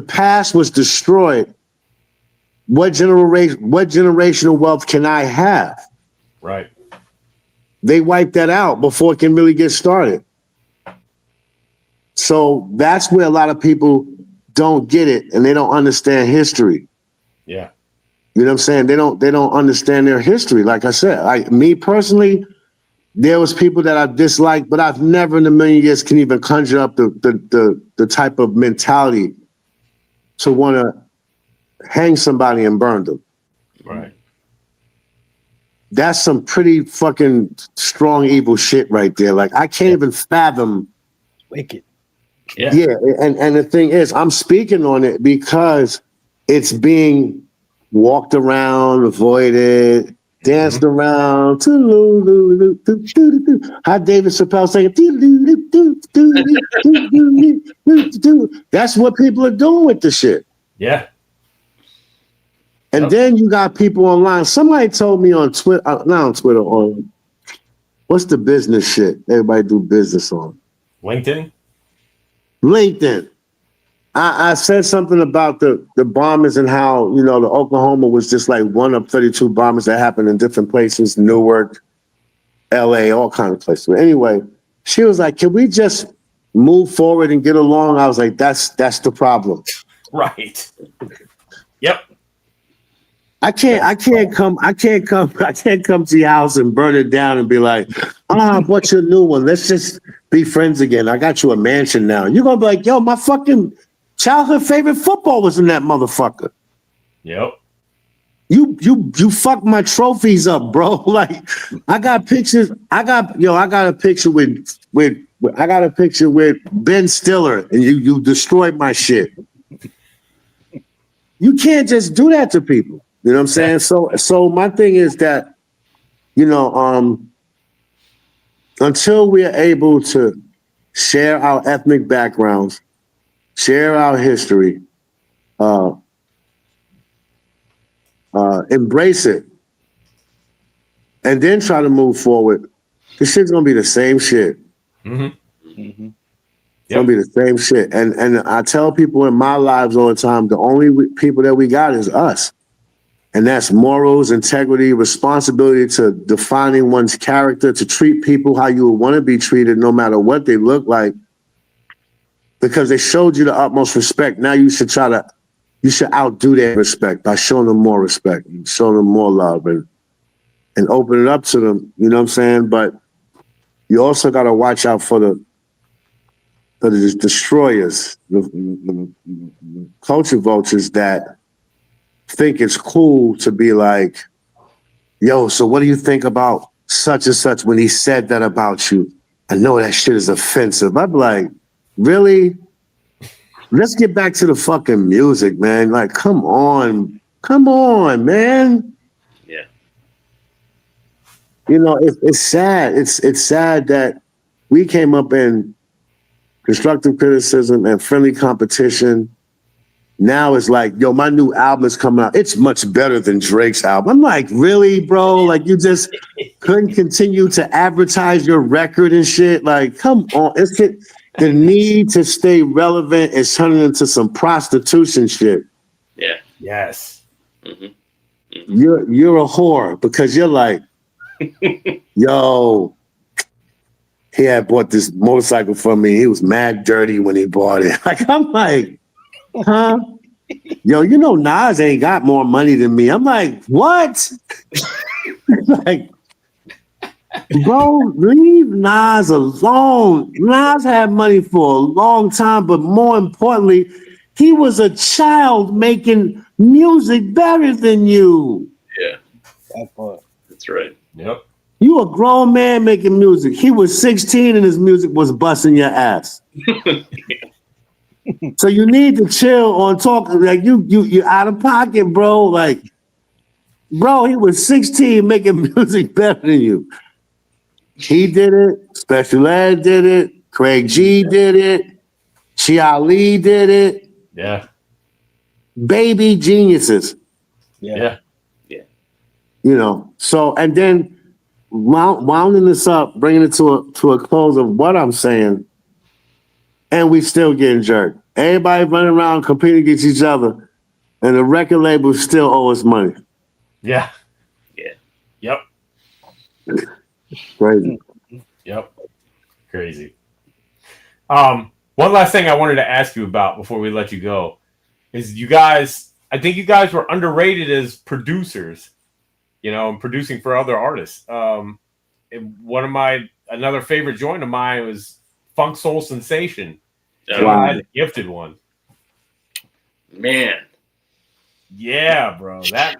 past was destroyed, what generational wealth can I have? Right. They wipe that out before it can really get started. So that's where a lot of people don't get it and they don't understand history. Yeah. You know what I'm saying? They don't understand their history. Like I said, me personally, there was people that I disliked, but I've never in a million years can even conjure up the type of mentality to want to hang somebody and burn them. Right. That's some pretty fucking strong evil shit right there. Like I can't even fathom. Wicked. Yeah. Yeah, and the thing is, I'm speaking on it because it's being walked around, avoided, danced around. How David Chappelle saying. That's what people are doing with the shit. Yeah. And then you got people online. Somebody told me on Twitter, not on Twitter, on what's the business shit everybody do business on? LinkedIn. I said something about the bombers and how, the Oklahoma was just like one of 32 bombers that happened in different places, Newark, LA, all kinds of places. But anyway, she was like, can we just move forward and get along? I was like, that's the problem. Right. Yep. I can't come to your house and burn it down and be like, what's your new one? Let's just be friends again. I got you a mansion now. You're gonna be like, yo, my fucking childhood favorite football was in that motherfucker. Yep. You fucked my trophies up, bro. Like I got pictures. I got a picture with Ben Stiller, and you destroyed my shit. You can't just do that to people. You know what I'm saying? So my thing is that, until we are able to share our ethnic backgrounds, share our history, embrace it, and then try to move forward, this shit's gonna be the same shit. Yep. Gonna be the same shit. And I tell people in my lives all the time, the only people that we got is us. And that's morals, integrity, responsibility to defining one's character, to treat people how you would want to be treated, no matter what they look like. Because they showed you the utmost respect. Now you should outdo that respect by showing them more respect and showing them more love and open it up to them. You know what I'm saying? But you also got to watch out for the destroyers, the culture vultures that think it's cool to be like, yo, so what do you think about such and such when he said that about you? I know that shit is offensive. I'm like, really? Let's get back to the fucking music, man. Like, come on, man. Yeah. You know, it's sad. It's sad that we came up in constructive criticism and friendly competition. Now it's like, yo, my new album is coming out. It's much better than Drake's album. I'm like, really, bro? Like, you just couldn't continue to advertise your record and shit? Like, come on. The need to stay relevant is turning into some prostitution shit. Yeah. Yes. You're a whore because you're like, yo, he had bought this motorcycle from me. He was mad dirty when he bought it. Like, I'm like, huh? Yo, you know Nas ain't got more money than me. I'm like, what? Like, bro, leave Nas alone. Nas had money for a long time, but more importantly, he was a child making music better than you. Yeah. That part. That's right. Yep. You a grown man making music. He was 16 and his music was busting your ass. So you need to chill on talking. Like you're out of pocket, bro. Like, bro, he was 16 making music better than you. He did it. Special Ed did it. Craig G did it. Chi Ali did it. Yeah. Baby geniuses. Yeah. You know. So and then wounding this up, bringing it to a close of what I'm saying, and we still getting jerked. Everybody running around competing against each other, and the record label still owe us money. Yeah. Yeah. Yep. Crazy. Yep. Crazy. One last thing I wanted to ask you about before we let you go is I think you guys were underrated as producers, you know, and producing for other artists. Another favorite joint of mine was Funk Soul Sensation. Wow. I the gifted one. Man. Yeah, bro. That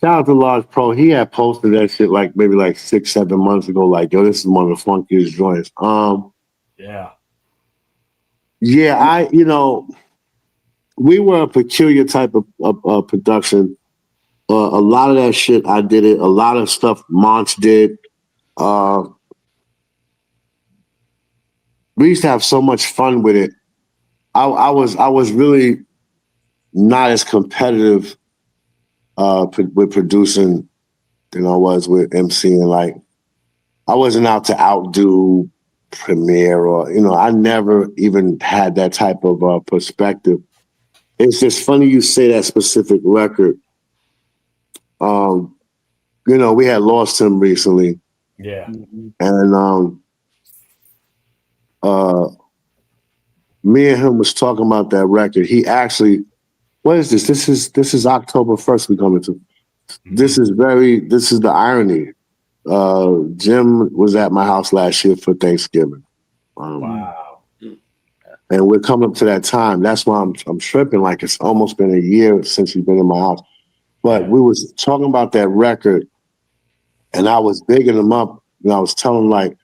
Shout out to Large Pro. He had posted that shit maybe 6-7 months ago. Like, yo, this is one of the funkiest joints. yeah. We were a peculiar type of production. A lot of that shit, I did it. A lot of stuff Monch did. We used to have so much fun with it. I was really not as competitive with producing than I was with MCing. Like, I wasn't out to outdo Premier or, I never even had that type of perspective. It's just funny you say that specific record. We had lost him recently. Yeah. And me and him was talking about that record. He actually, what is this? This is October 1st we're coming to. This is the irony. Jim was at my house last year for Thanksgiving. Wow. And we're coming up to that time. That's why I'm tripping. Like, it's almost been a year since he's been in my house. But we was talking about that record, and I was bigging him up, and I was telling him, like,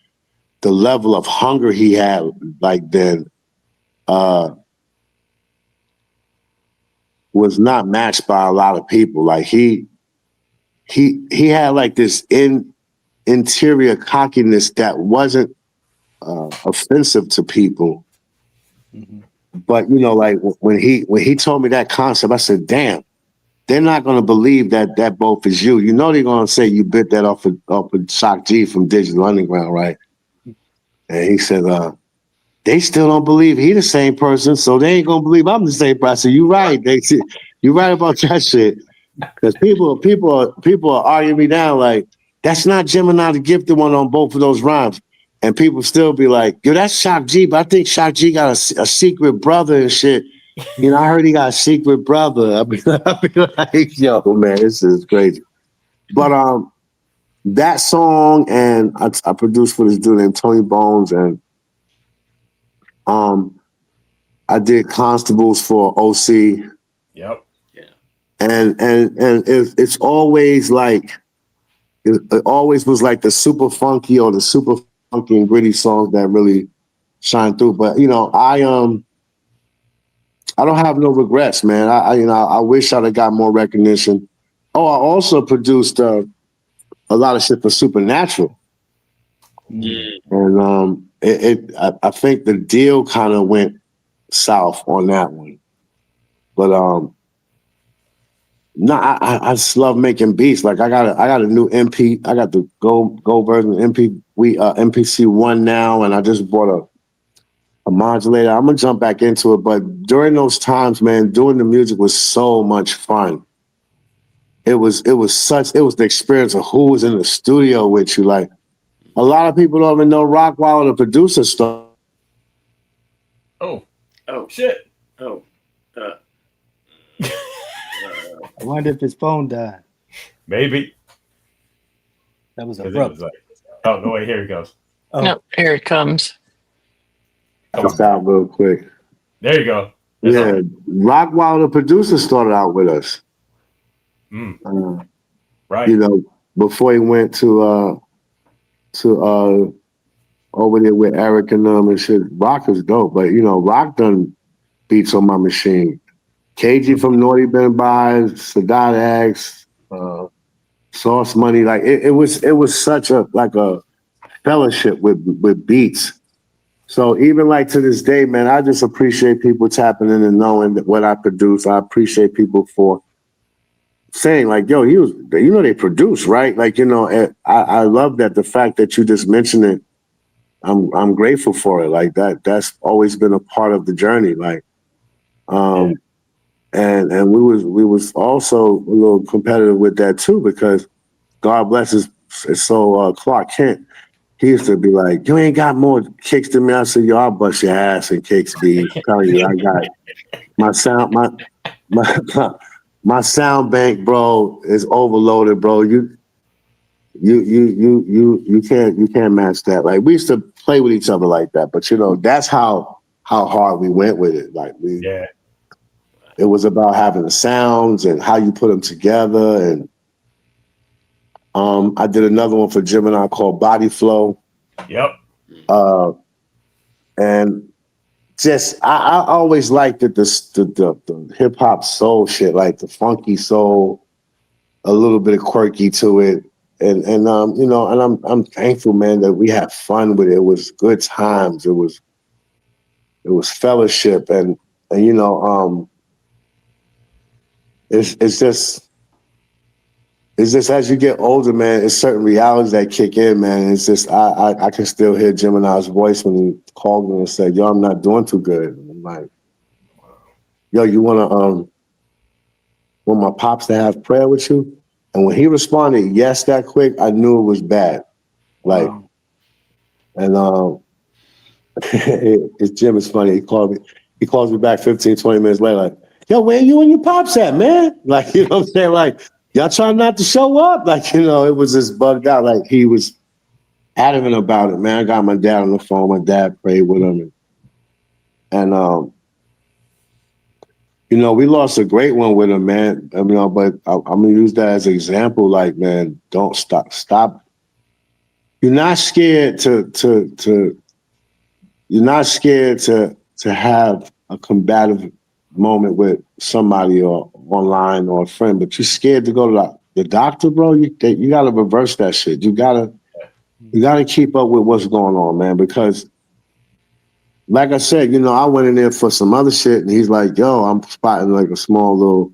the level of hunger he had, like, then was not matched by a lot of people. Like, he had like this interior cockiness that wasn't offensive to people. But you know, like when he told me that concept, I said, "Damn, they're not gonna believe that both is you. You know, they're gonna say you bit that off of Shock G from Digital Underground, right?" And he said, "They still don't believe he the same person, so they ain't gonna believe I'm the same person." I said, "You right, you right about that shit." Because people are arguing me down like that's not Gemini the gifted one on both of those rhymes, and people still be like, "Yo, that's Shock G," but I think Shock G got a secret brother and shit. You know, I heard he got a secret brother. I be like, "Yo, man, this is crazy." But that song and I produced for this dude named Tony Bones, and I did Constables for OC. Yep. And it's always like it always was like the super funky or the super funky and gritty songs that really shine through. But you know, I don't have no regrets, man. I wish I'd have got more recognition. Oh, I also produced a lot of shit for Supernatural, and I think the deal kind of went south on that one, but no, I just love making beats. Like I got a new MP. I got the Go version of MPC-1 now, and I just bought a modulator. I'm gonna jump back into it, but during those times, man, doing the music was so much fun. It was the experience of who was in the studio with you. Like a lot of people don't even know Rockwilder, the producer, stuff. Oh shit. Oh. I wonder if his phone died. Maybe. That was 'Cause it abrupt. was like, oh no! Wait, here he goes. Oh. No, here it comes. Just out real quick. There you go. Yeah, Rockwilder, the producer, started out with us. Right. You know, before he went to over there with Eric and them and shit. Rock is dope, but you know, Rock done beats on my machine. KG from Naughty Been By, Sadat X, Sauce Money. Like it was such a fellowship with beats. So even like to this day, man, I just appreciate people tapping in and knowing that what I produce. I appreciate people for saying like, "Yo, they produce, right?" Like, you know, I love that the fact that you just mentioned it. I'm grateful for it. Like that's always been a part of the journey. Like, and we was also a little competitive with that too, because God bless his soul, Clark Kent. He used to be like, "You ain't got more kicks than me." I said, "Yo, I'll bust your ass in kicks, B. I'm telling you, I got my sound, my sound bank, bro, is overloaded, bro. You can't match that." Like we used to play with each other like that, but you know, that's how hard we went with it. Like it was about having the sounds and how you put them together. And I did another one for Gemini called Body Flow. Yep. And just I always liked the hip hop soul shit, like the funky soul, a little bit of quirky to it. And you know, and I'm thankful, man, that we had fun with it. It was good times. It was fellowship, and you know, it's just as you get older, man, it's certain realities that kick in, man. It's just I can still hear Gemini's voice when he called me and said, "Yo, I'm not doing too good." And I'm like, "Yo, you want my pops to have prayer with you?" And when he responded yes that quick, I knew it was bad. Like, and Jim is funny. He calls me back 15, 20 minutes later, like, "Yo, where you and your pops at, man?" Like, you know what I'm saying? Like, y'all trying not to show up? Like, you know, it was just bugged out. Like, he was adamant about it, man. I got my dad on the phone. My dad prayed with him. And you know, we lost a great one with him, man. I mean, but I'm going to use that as an example. Like, man, don't stop. You're not scared you're not scared to have a combative moment with somebody or online or a friend, but you're scared to go to the doctor, bro. You got to reverse that shit. You got to keep up with what's going on, man, because like I said, I went in there for some other shit, and he's like, "Yo, I'm spotting like a small little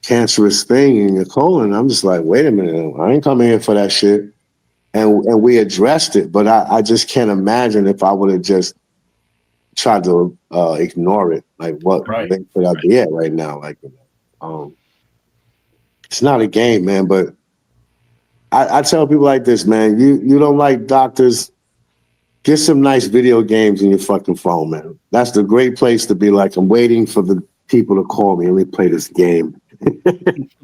cancerous thing in your colon." I'm just like, "Wait a minute, I ain't coming here for that shit." And we addressed it, but I just can't imagine if I would have just tried to ignore it, like what they put out there right now. Like, it's not a game, man. But I tell people like this, man. You don't like doctors. Get some nice video games in your fucking phone, man. That's the great place to be. Like, I'm waiting for the people to call me and we play this game.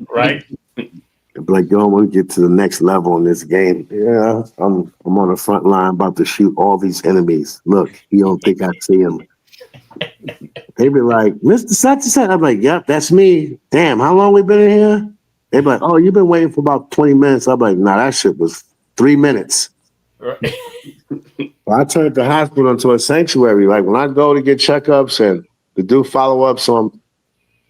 Right. Be like, yo, I want to get to the next level in this game. Yeah, I'm on the front line about to shoot all these enemies. Look, you don't think I see him. They be like, Mr. Such and Such. I'm like, yep, that's me. Damn, how long we been in here? They be like, oh, you've been waiting for about 20 minutes. I'm like, nah, that shit was 3 minutes. Right. I turned the hospital into a sanctuary. Like when I go to get checkups and to do follow-ups on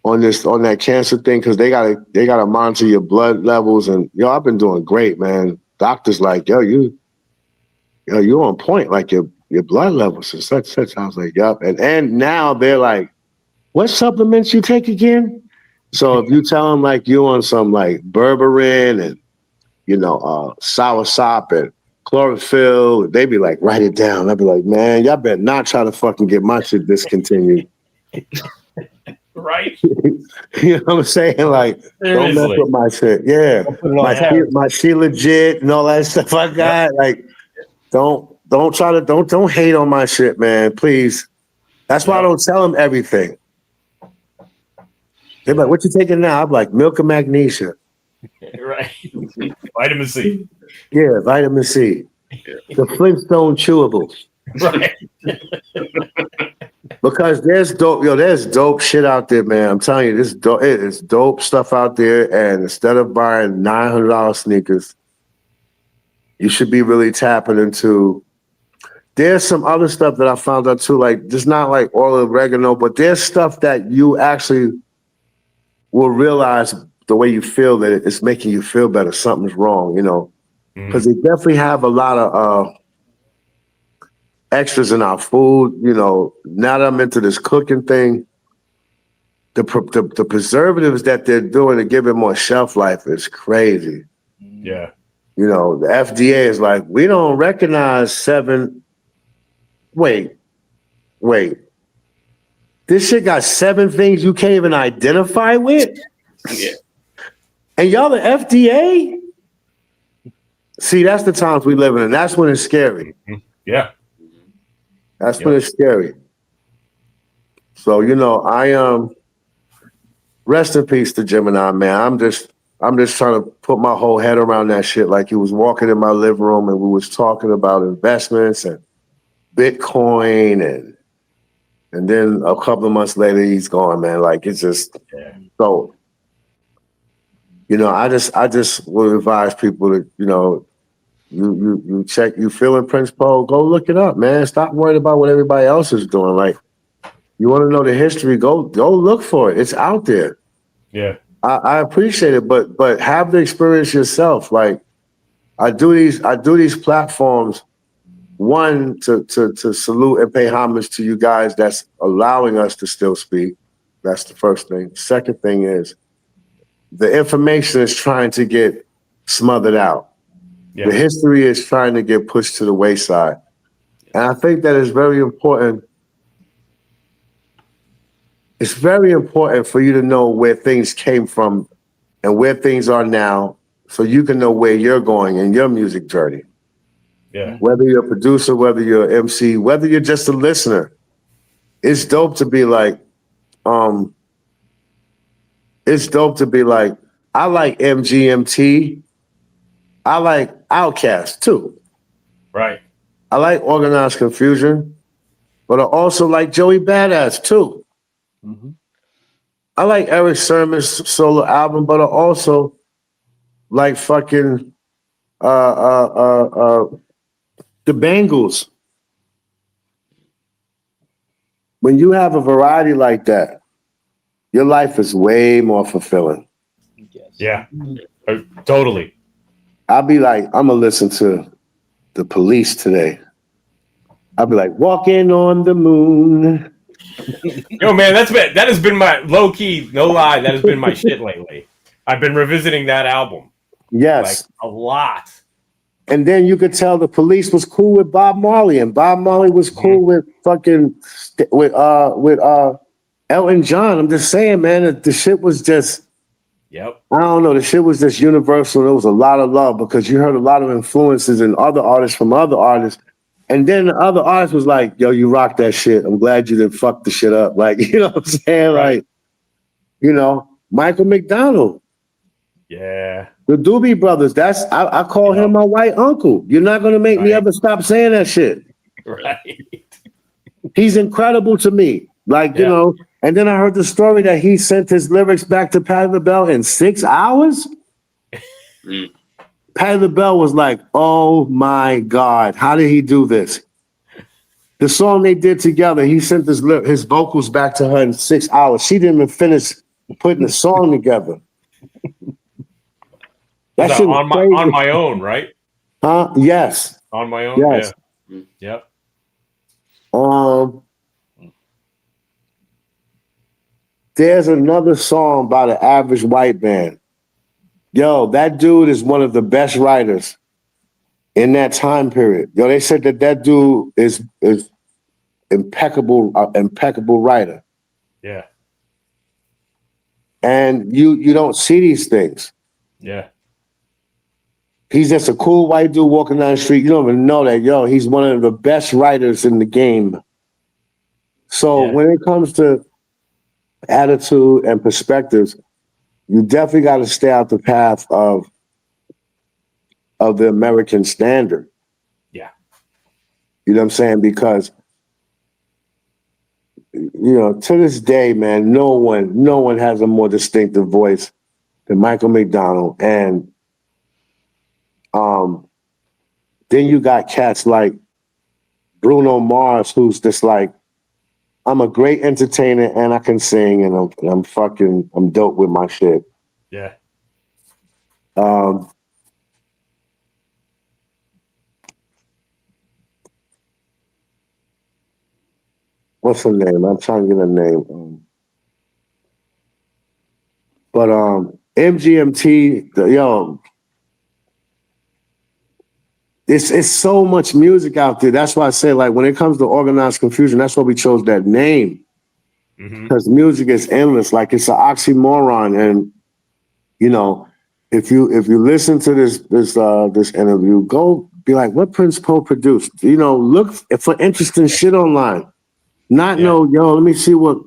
that cancer thing, because they gotta monitor your blood levels, and I've been doing great, man. Doctors like, you on point, like your blood levels and such. I was like, yup. And now they're like, what supplements you take again? So if you tell them like you on some like berberine and soursop and chlorophyll, they be like, write it down. I'd be like, man, y'all better not try to fucking get my shit discontinued. Right. You know what I'm saying? Like, don't mess with my shit. Yeah. My shit legit and all that stuff I got. Yep. Like, don't hate on my shit, man. Please. That's why I don't tell them everything. They're like, what you taking now? I'm like, milk and magnesia. Right. Vitamin C. Yeah, vitamin C. The Flintstone chewables. Right. Because there's dope shit out there, man. I'm telling you, it is dope stuff out there. And instead of buying $900 sneakers, you should be really tapping into. There's some other stuff that I found out too, like just not like oil and oregano, but there's stuff that you actually will realize the way you feel that it's making you feel better. Something's wrong, because they definitely have a lot of extras in our food. Now that I'm into this cooking thing, the preservatives that they're doing to give it more shelf life is crazy. Yeah. The FDA is like, we don't recognize 7. Wait. This shit got 7 things you can't even identify with? Yeah. And y'all the FDA? See, that's the times we live in, and that's when it's scary. Yeah. That's when it's scary. So, I rest in peace to Gemini, man. I'm just trying to put my whole head around that shit. Like he was walking in my living room and we was talking about investments and Bitcoin and then a couple of months later he's gone, man. Like it's just so I just would advise people to, you check, you feeling Prince Paul, go look it up, man. Stop worrying about what everybody else is doing. Like, you want to know the history, go look for it. It's out there. Yeah. I appreciate it, but have the experience yourself. Like, I do these platforms, one, to salute and pay homage to you guys that's allowing us to still speak. That's the first thing. Second thing is the information is trying to get smothered out. Yeah. The history is trying to get pushed to the wayside. And I think that is very important. It's very important for you to know where things came from and where things are now so you can know where you're going in your music journey. Yeah. Whether you're a producer, whether you're an MC, whether you're just a listener, it's dope to be like, I like MGMT. I like Outkast too. Right. I like Organized Confusion, but I also like Joey Badass too. Mm-hmm. I like Eric Sermon's solo album, but I also like fucking the Bangles. When you have a variety like that, your life is way more fulfilling. Yeah, totally. I'll be like, I'm gonna listen to The Police today. I'll be like, walking on the moon. Yo, man, that has been my low key, no lie, that has been my shit lately. I've been revisiting that album. Yes. Like a lot. And then you could tell the Police was cool with Bob Marley, and Bob Marley was cool with fucking with Elton John. I'm just saying, man, the shit was just. Yep. I don't know. The shit was just universal. There was a lot of love because you heard a lot of influences in other artists from other artists. And then the other artist was like, yo, you rock that shit. I'm glad you didn't fuck the shit up. Like, you know what I'm saying? Right. Like, you know, Michael McDonald. Yeah. The Doobie Brothers. I call him my white uncle. You're not gonna make me ever stop saying that shit. Right. He's incredible to me. Like, you know, and then I heard the story that he sent his lyrics back to Patti LaBelle in 6 hours. Patti LaBelle was like, oh my God, how did he do this? The song they did together, he sent his vocals back to her in 6 hours. She didn't even finish putting the song together. That shit was crazy. On my own, right? Huh? Yes. On my own? Yes. Yeah. Yep. There's another song by the Average White Band. Yo, that dude is one of the best writers in that time period. Yo, they said that dude is impeccable writer. Yeah. And you don't see these things. Yeah. He's just a cool white dude walking down the street. You don't even know that, yo, he's one of the best writers in the game. So when it comes to attitude and perspectives, you definitely got to stay out the path of the American standard. Yeah. You know what I'm saying? Because, you know, to this day, man, no one has a more distinctive voice than Michael McDonald. And then you got cats like Bruno Mars, who's just like, I'm a great entertainer and I can sing and I'm dope with my shit. Yeah. What's her name? I'm trying to get her name. But MGMT, yo, it's so much music out there. That's why I say, like, when it comes to organized confusion, that's why we chose that name. Because music is endless. Like, it's an oxymoron. And, you know, if you listen to this interview, go be like, what Prince Poe produced? You know, look for interesting shit online. Yo, let me see what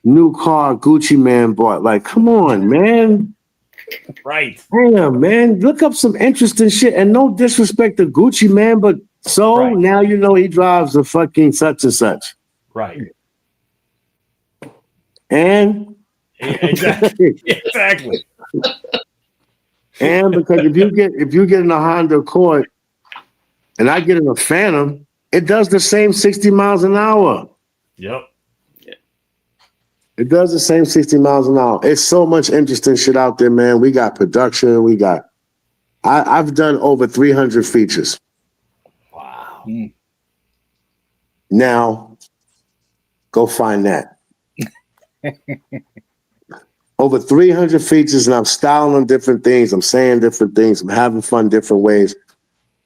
new car Gucci Man bought. Like, come on, man. Right. Damn, man. Look up some interesting shit. And no disrespect to Gucci Man, but now you know he drives a fucking such and such. Right. And exactly. Exactly. And because if you get in a Honda Accord and I get in a Phantom, it does the same 60 miles an hour. Yep. It does the same 60 miles an hour. It's so much interesting shit out there, man. We got production. I've done over 300 features. Wow. Now, go find that. Over 300 features, and I'm styling different things. I'm saying different things. I'm having fun different ways.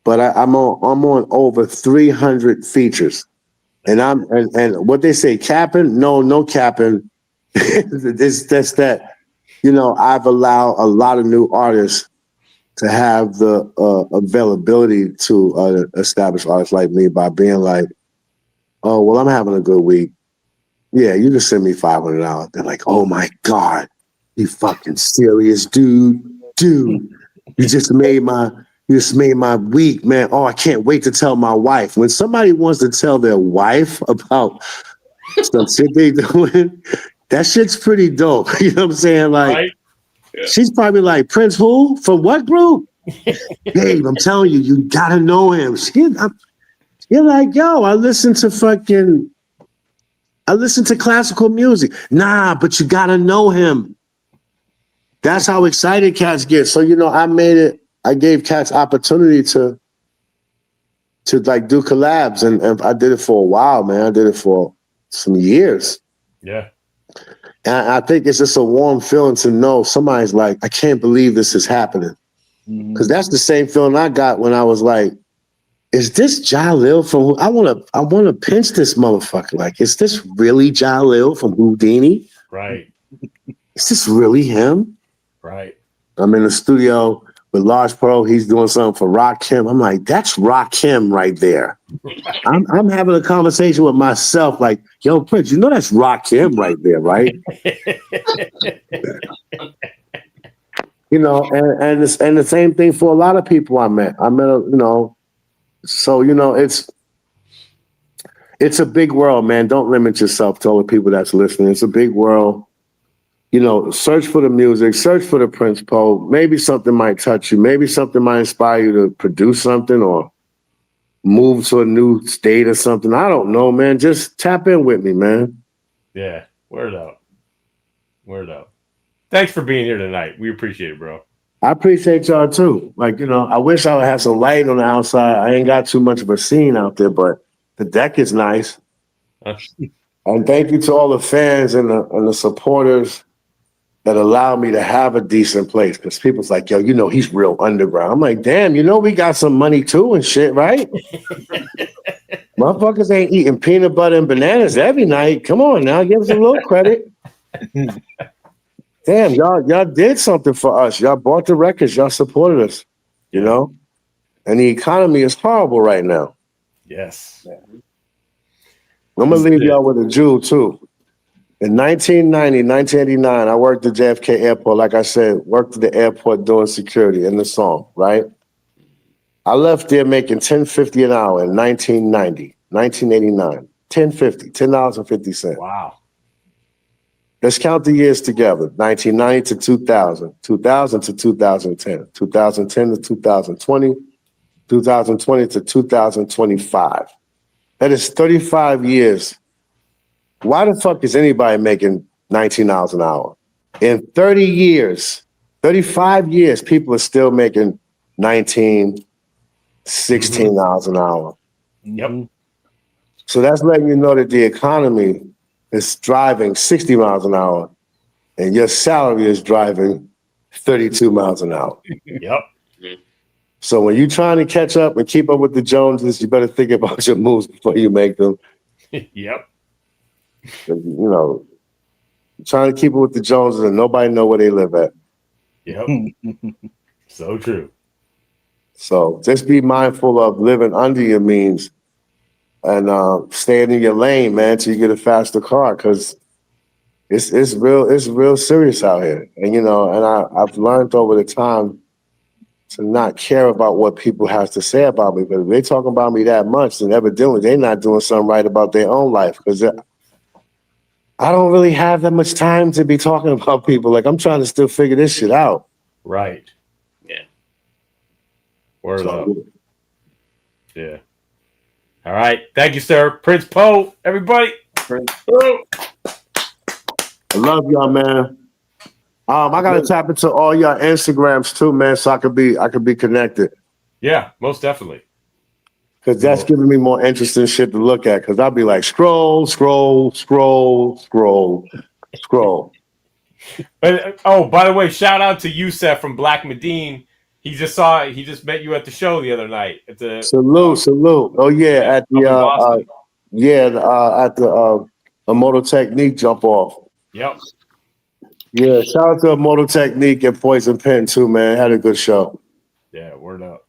But I'm on over 300 features. And and what they say, capping? No capping. It's just that, you know, I've allowed a lot of new artists to have the availability to establish artists like me by being like, oh, well, I'm having a good week. Yeah, you just send me $500. They're like, oh my God, you fucking serious, dude? You just made my week, man. Oh, I can't wait to tell my wife. When somebody wants to tell their wife about some shit they doing, that shit's pretty dope. You know what I'm saying? Like, right? Yeah. She's probably like, Prince who? From what group? Babe, I'm telling you, you gotta know him. You're like, yo, I listen to classical music. Nah, but you gotta know him. That's how excited cats get. So, you know, I gave cats opportunity to to like do collabs, and I did it for a while, man. I did it for some years. Yeah. And I think it's just a warm feeling to know somebody's like, I can't believe this is happening. Because that's the same feeling I got when I was like, is this Jalil from? I want to pinch this motherfucker. Like, is this really Jalil from Houdini? Right. Is this really him? Right. I'm in the studio with Large Pro. He's doing something for Rakim. I'm like, that's Rakim right there. I'm having a conversation with myself, like, yo, Prince, you know that's Rakim right there, right? You know, and the same thing for a lot of people I met. So it's a big world, man. Don't limit yourself to all the people that's listening. It's a big world. You know, search for the music, search for the Prince Poe. Maybe something might touch you. Maybe something might inspire you to produce something or move to a new state or something. I don't know, man. Just tap in with me, man. Yeah. Word up. Word up. Thanks for being here tonight. We appreciate it, bro. I appreciate y'all too. Like, you know, I wish I would have some light on the outside. I ain't got too much of a scene out there, but the deck is nice. And thank you to all the fans and the supporters that allow me to have a decent place. Because people's like, yo, you know, he's real underground. I'm like, damn, you know, we got some money too and shit, right? Motherfuckers ain't eating peanut butter and bananas every night. Come on now, give us a little credit. Damn, y'all did something for us. Y'all bought the records. Y'all supported us, you know? And the economy is horrible right now. Yes. I'm going to leave y'all with a jewel, too. In 1989, I worked at JFK Airport. Like I said, worked at the airport doing security in the song, right? I left there making $10.50 an hour in 1989. $10.50. Wow. Let's count the years together. 1990 to 2000, 2000 to 2010, 2010 to 2020, 2020 to 2025. That is 35 years. Why the fuck is anybody making $19 an hour? In 30 years, 35 years, people are still making $19, $16 an hour. Yep. So that's letting you know that the economy is driving 60 miles an hour and your salary is driving 32 miles an hour. Yep. So when you're trying to catch up and keep up with the Joneses, you better think about your moves before you make them. Yep. You know, trying to keep up with the Joneses and nobody know where they live at. Yep. So true. So just be mindful of living under your means and staying in your lane, man, till you get a faster car, because it's real serious out here. And you know, and I've learned over the time to not care about what people have to say about me. But if they talking about me that much, then evidently they're not doing something right about their own life. Because I don't really have that much time to be talking about people. Like, I'm trying to still figure this shit out. Right. Yeah. Word up. Yeah. All right. Thank you, sir. Prince Poe, everybody. Prince Poe. I love y'all, man. I gotta tap into all y'all Instagrams too, man, so I could be connected. Yeah, most definitely. Because that's giving me more interesting shit to look at. Because I'll be like, scroll. But, oh, by the way, shout out to Youssef from Black Medine. He just met you at the show the other night. At the Salute. Oh yeah, at the Boston. at the a Motor Technique jump off. Yep. Yeah, shout out to Motor Technique and Poison Pen too, man. Had a good show. Yeah, word up.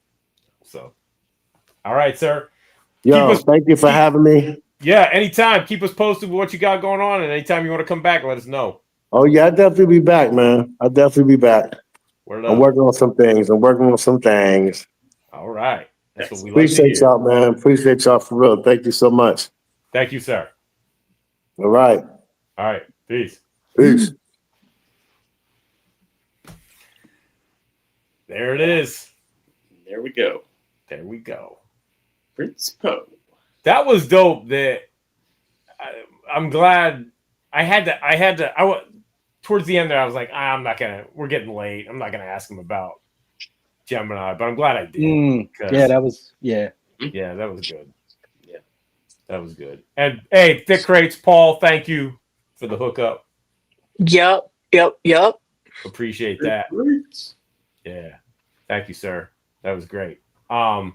So, all right, sir. Yo, thank you for having me. Yeah, anytime. Keep us posted with what you got going on, and anytime you want to come back, let us know. Oh yeah, I'll definitely be back, man. I'll definitely be back. Word up. I'm working on some things. All right. That's what we like to Appreciate hear. y'all, man. Appreciate y'all for real. Thank you so much. Thank you, sir. All right. All right. Peace. There it is. There we go. Prince Poe. That was dope. I'm glad towards the end there, I was like, we're getting late. I'm not going to ask him about Gemini, but I'm glad I did. Yeah, that was, Yeah, that was good. Yeah. That was good. And hey, Thick Crates, Paul, thank you for the hookup. Yep. Appreciate that. Yeah. Thank you, sir. That was great. Real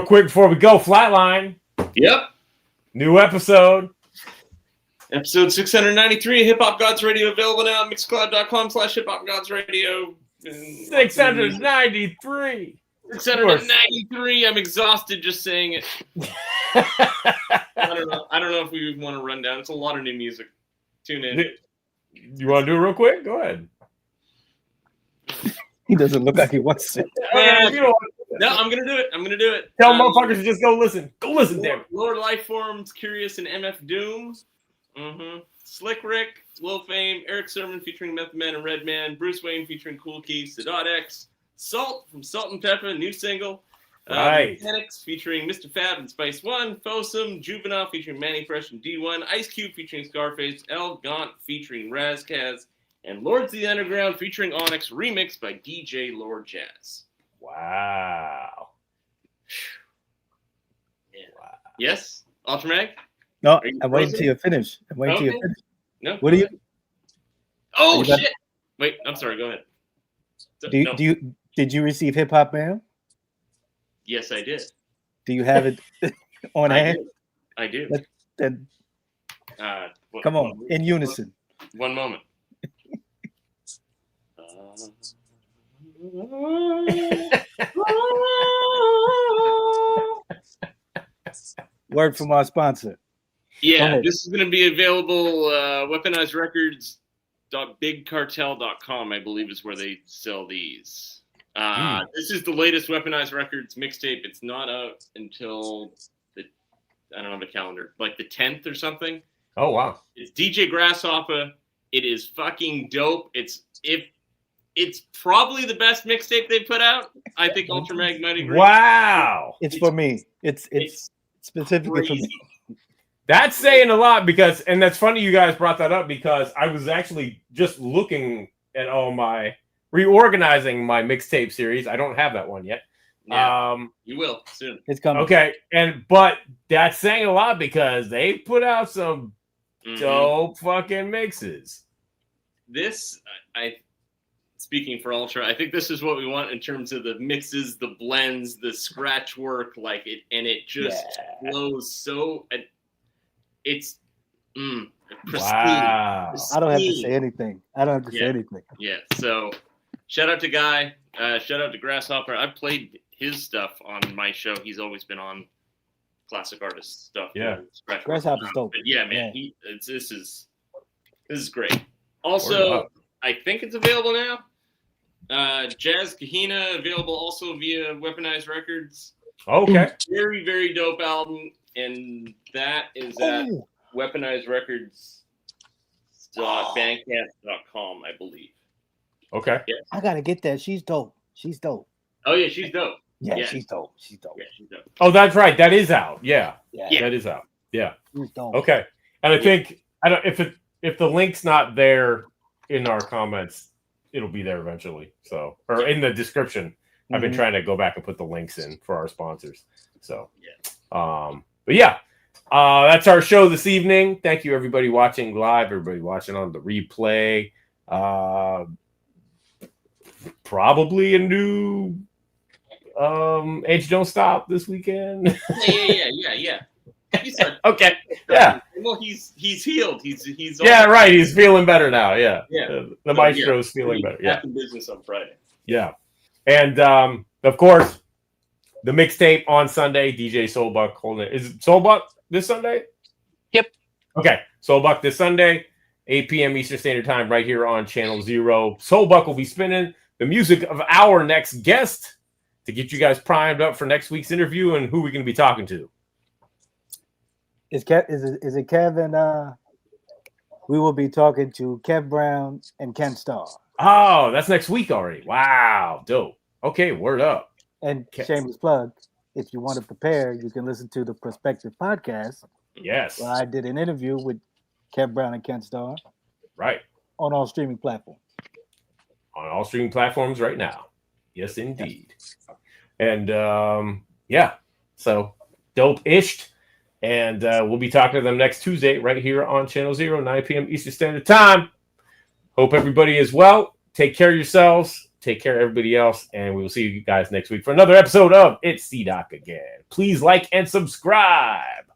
quick before we go, Flatline. Yep. New episode. Episode 693 Hip Hop Gods Radio, available now at mixcloud.com/hiphopgodsradio. 693. 693. I'm exhausted just saying it. I don't know if we want to run down. It's a lot of new music. Tune in. You want to do it real quick? Go ahead. He doesn't look like he wants to. No, I'm gonna do it. Tell motherfuckers to just go listen. Go listen, damn it. Lord Lifeforms, Curious, and MF Doom. Slick Rick, Lil Fame, Eric Sermon featuring Method Man and Redman, Bruce Wayne featuring Cool Keith, Sadat X, Salt from Salt and Pepper, new single. Right. Mechanics featuring Mr. Fab and Spice One, Fossum, Juvenile featuring Manny Fresh and D1, Ice Cube featuring Scarface, El Gaunt featuring Razkaz, and Lords of the Underground featuring Onyx, remixed by DJ Lord Jazz. Wow. Yeah. Wow. Yes, Ultramag? No, I'm waiting till you finish. No. What do you? Oh shit! Wait, I'm sorry. Go ahead. Did you receive Hip Hop Mail? Yes, I did. Do you have it on hand? I do. Then come on, in unison. One moment. Word from our sponsor. Yeah, this is going to be available. Weaponizedrecords.bigcartel.com, I believe, is where they sell these. This is the latest Weaponized Records mixtape. It's not out until I don't have a calendar, like the 10th or something. Oh wow! It's DJ Grasshopper. It is fucking dope. It's probably the best mixtape they put out. I think Ultramag might agree. Wow! It's for me. It's specifically for me. That's saying a lot because, and that's funny you guys brought that up because I was actually just looking at reorganizing my mixtape series. I don't have that one yet. Yeah, you will soon. It's coming. Okay, but that's saying a lot because they put out some dope fucking mixes. Speaking for Ultra, I think this is what we want in terms of the mixes, the blends, the scratch work, it just flows so. It's pristine. Wow. Pristine. I don't have to say anything. Yeah. So, shout out to Guy. Shout out to Grasshopper. I've played his stuff on my show. He's always been on classic artist stuff. Yeah. Grasshopper's dope. But yeah, man, this is great. Also, I think it's available now. Jazz Kahina available also via Weaponized Records. Okay. Very, very dope album. And that is at weaponizedrecords.bandcamp.com, I believe. Okay. Yeah. I gotta get that. She's dope. Oh yeah, she's dope. Yeah, she's dope. Yeah, she's dope. Oh, that's right. That is out. Yeah. Yeah. That is out. Yeah. She's dope. Okay. And I think if the link's not there in our comments, it'll be there eventually. So, or in the description. I've been trying to go back and put the links in for our sponsors. So, but yeah, that's our show this evening. Thank you, everybody watching live, everybody watching on the replay. Probably a new Age Don't Stop this weekend. Yeah. Okay. Yeah. Well, he's healed. He's right. He's feeling better now. Yeah. Yeah. The maestro's feeling better. Yeah. Back in business on Friday. Yeah. And of course, the mixtape on Sunday, DJ Soulbuck holding it. Is it Soulbuck this Sunday? Yep. Okay. Soulbuck this Sunday, 8 p.m. Eastern Standard Time, right here on Channel Zero. Soulbuck will be spinning the music of our next guest to get you guys primed up for next week's interview and who we're going to be talking to. Is it Kevin? We will be talking to Kev Brown and Ken Starr. Oh, that's next week already. Wow. Dope. Okay. Word up. And shameless plug, if you want to prepare, you can listen to the Perspective podcast. Yes. Where I did an interview with Kev Brown and Ken Starr. Right. On all streaming platforms. On all streaming platforms right now. Yes, indeed. And yeah. So dope-ish. And we'll be talking to them next Tuesday right here on Channel Zero, 9 p.m. Eastern Standard Time. Hope everybody is well. Take care of yourselves. Take care of everybody else. And we will see you guys next week for another episode of It's C-Doc Again. Please like and subscribe.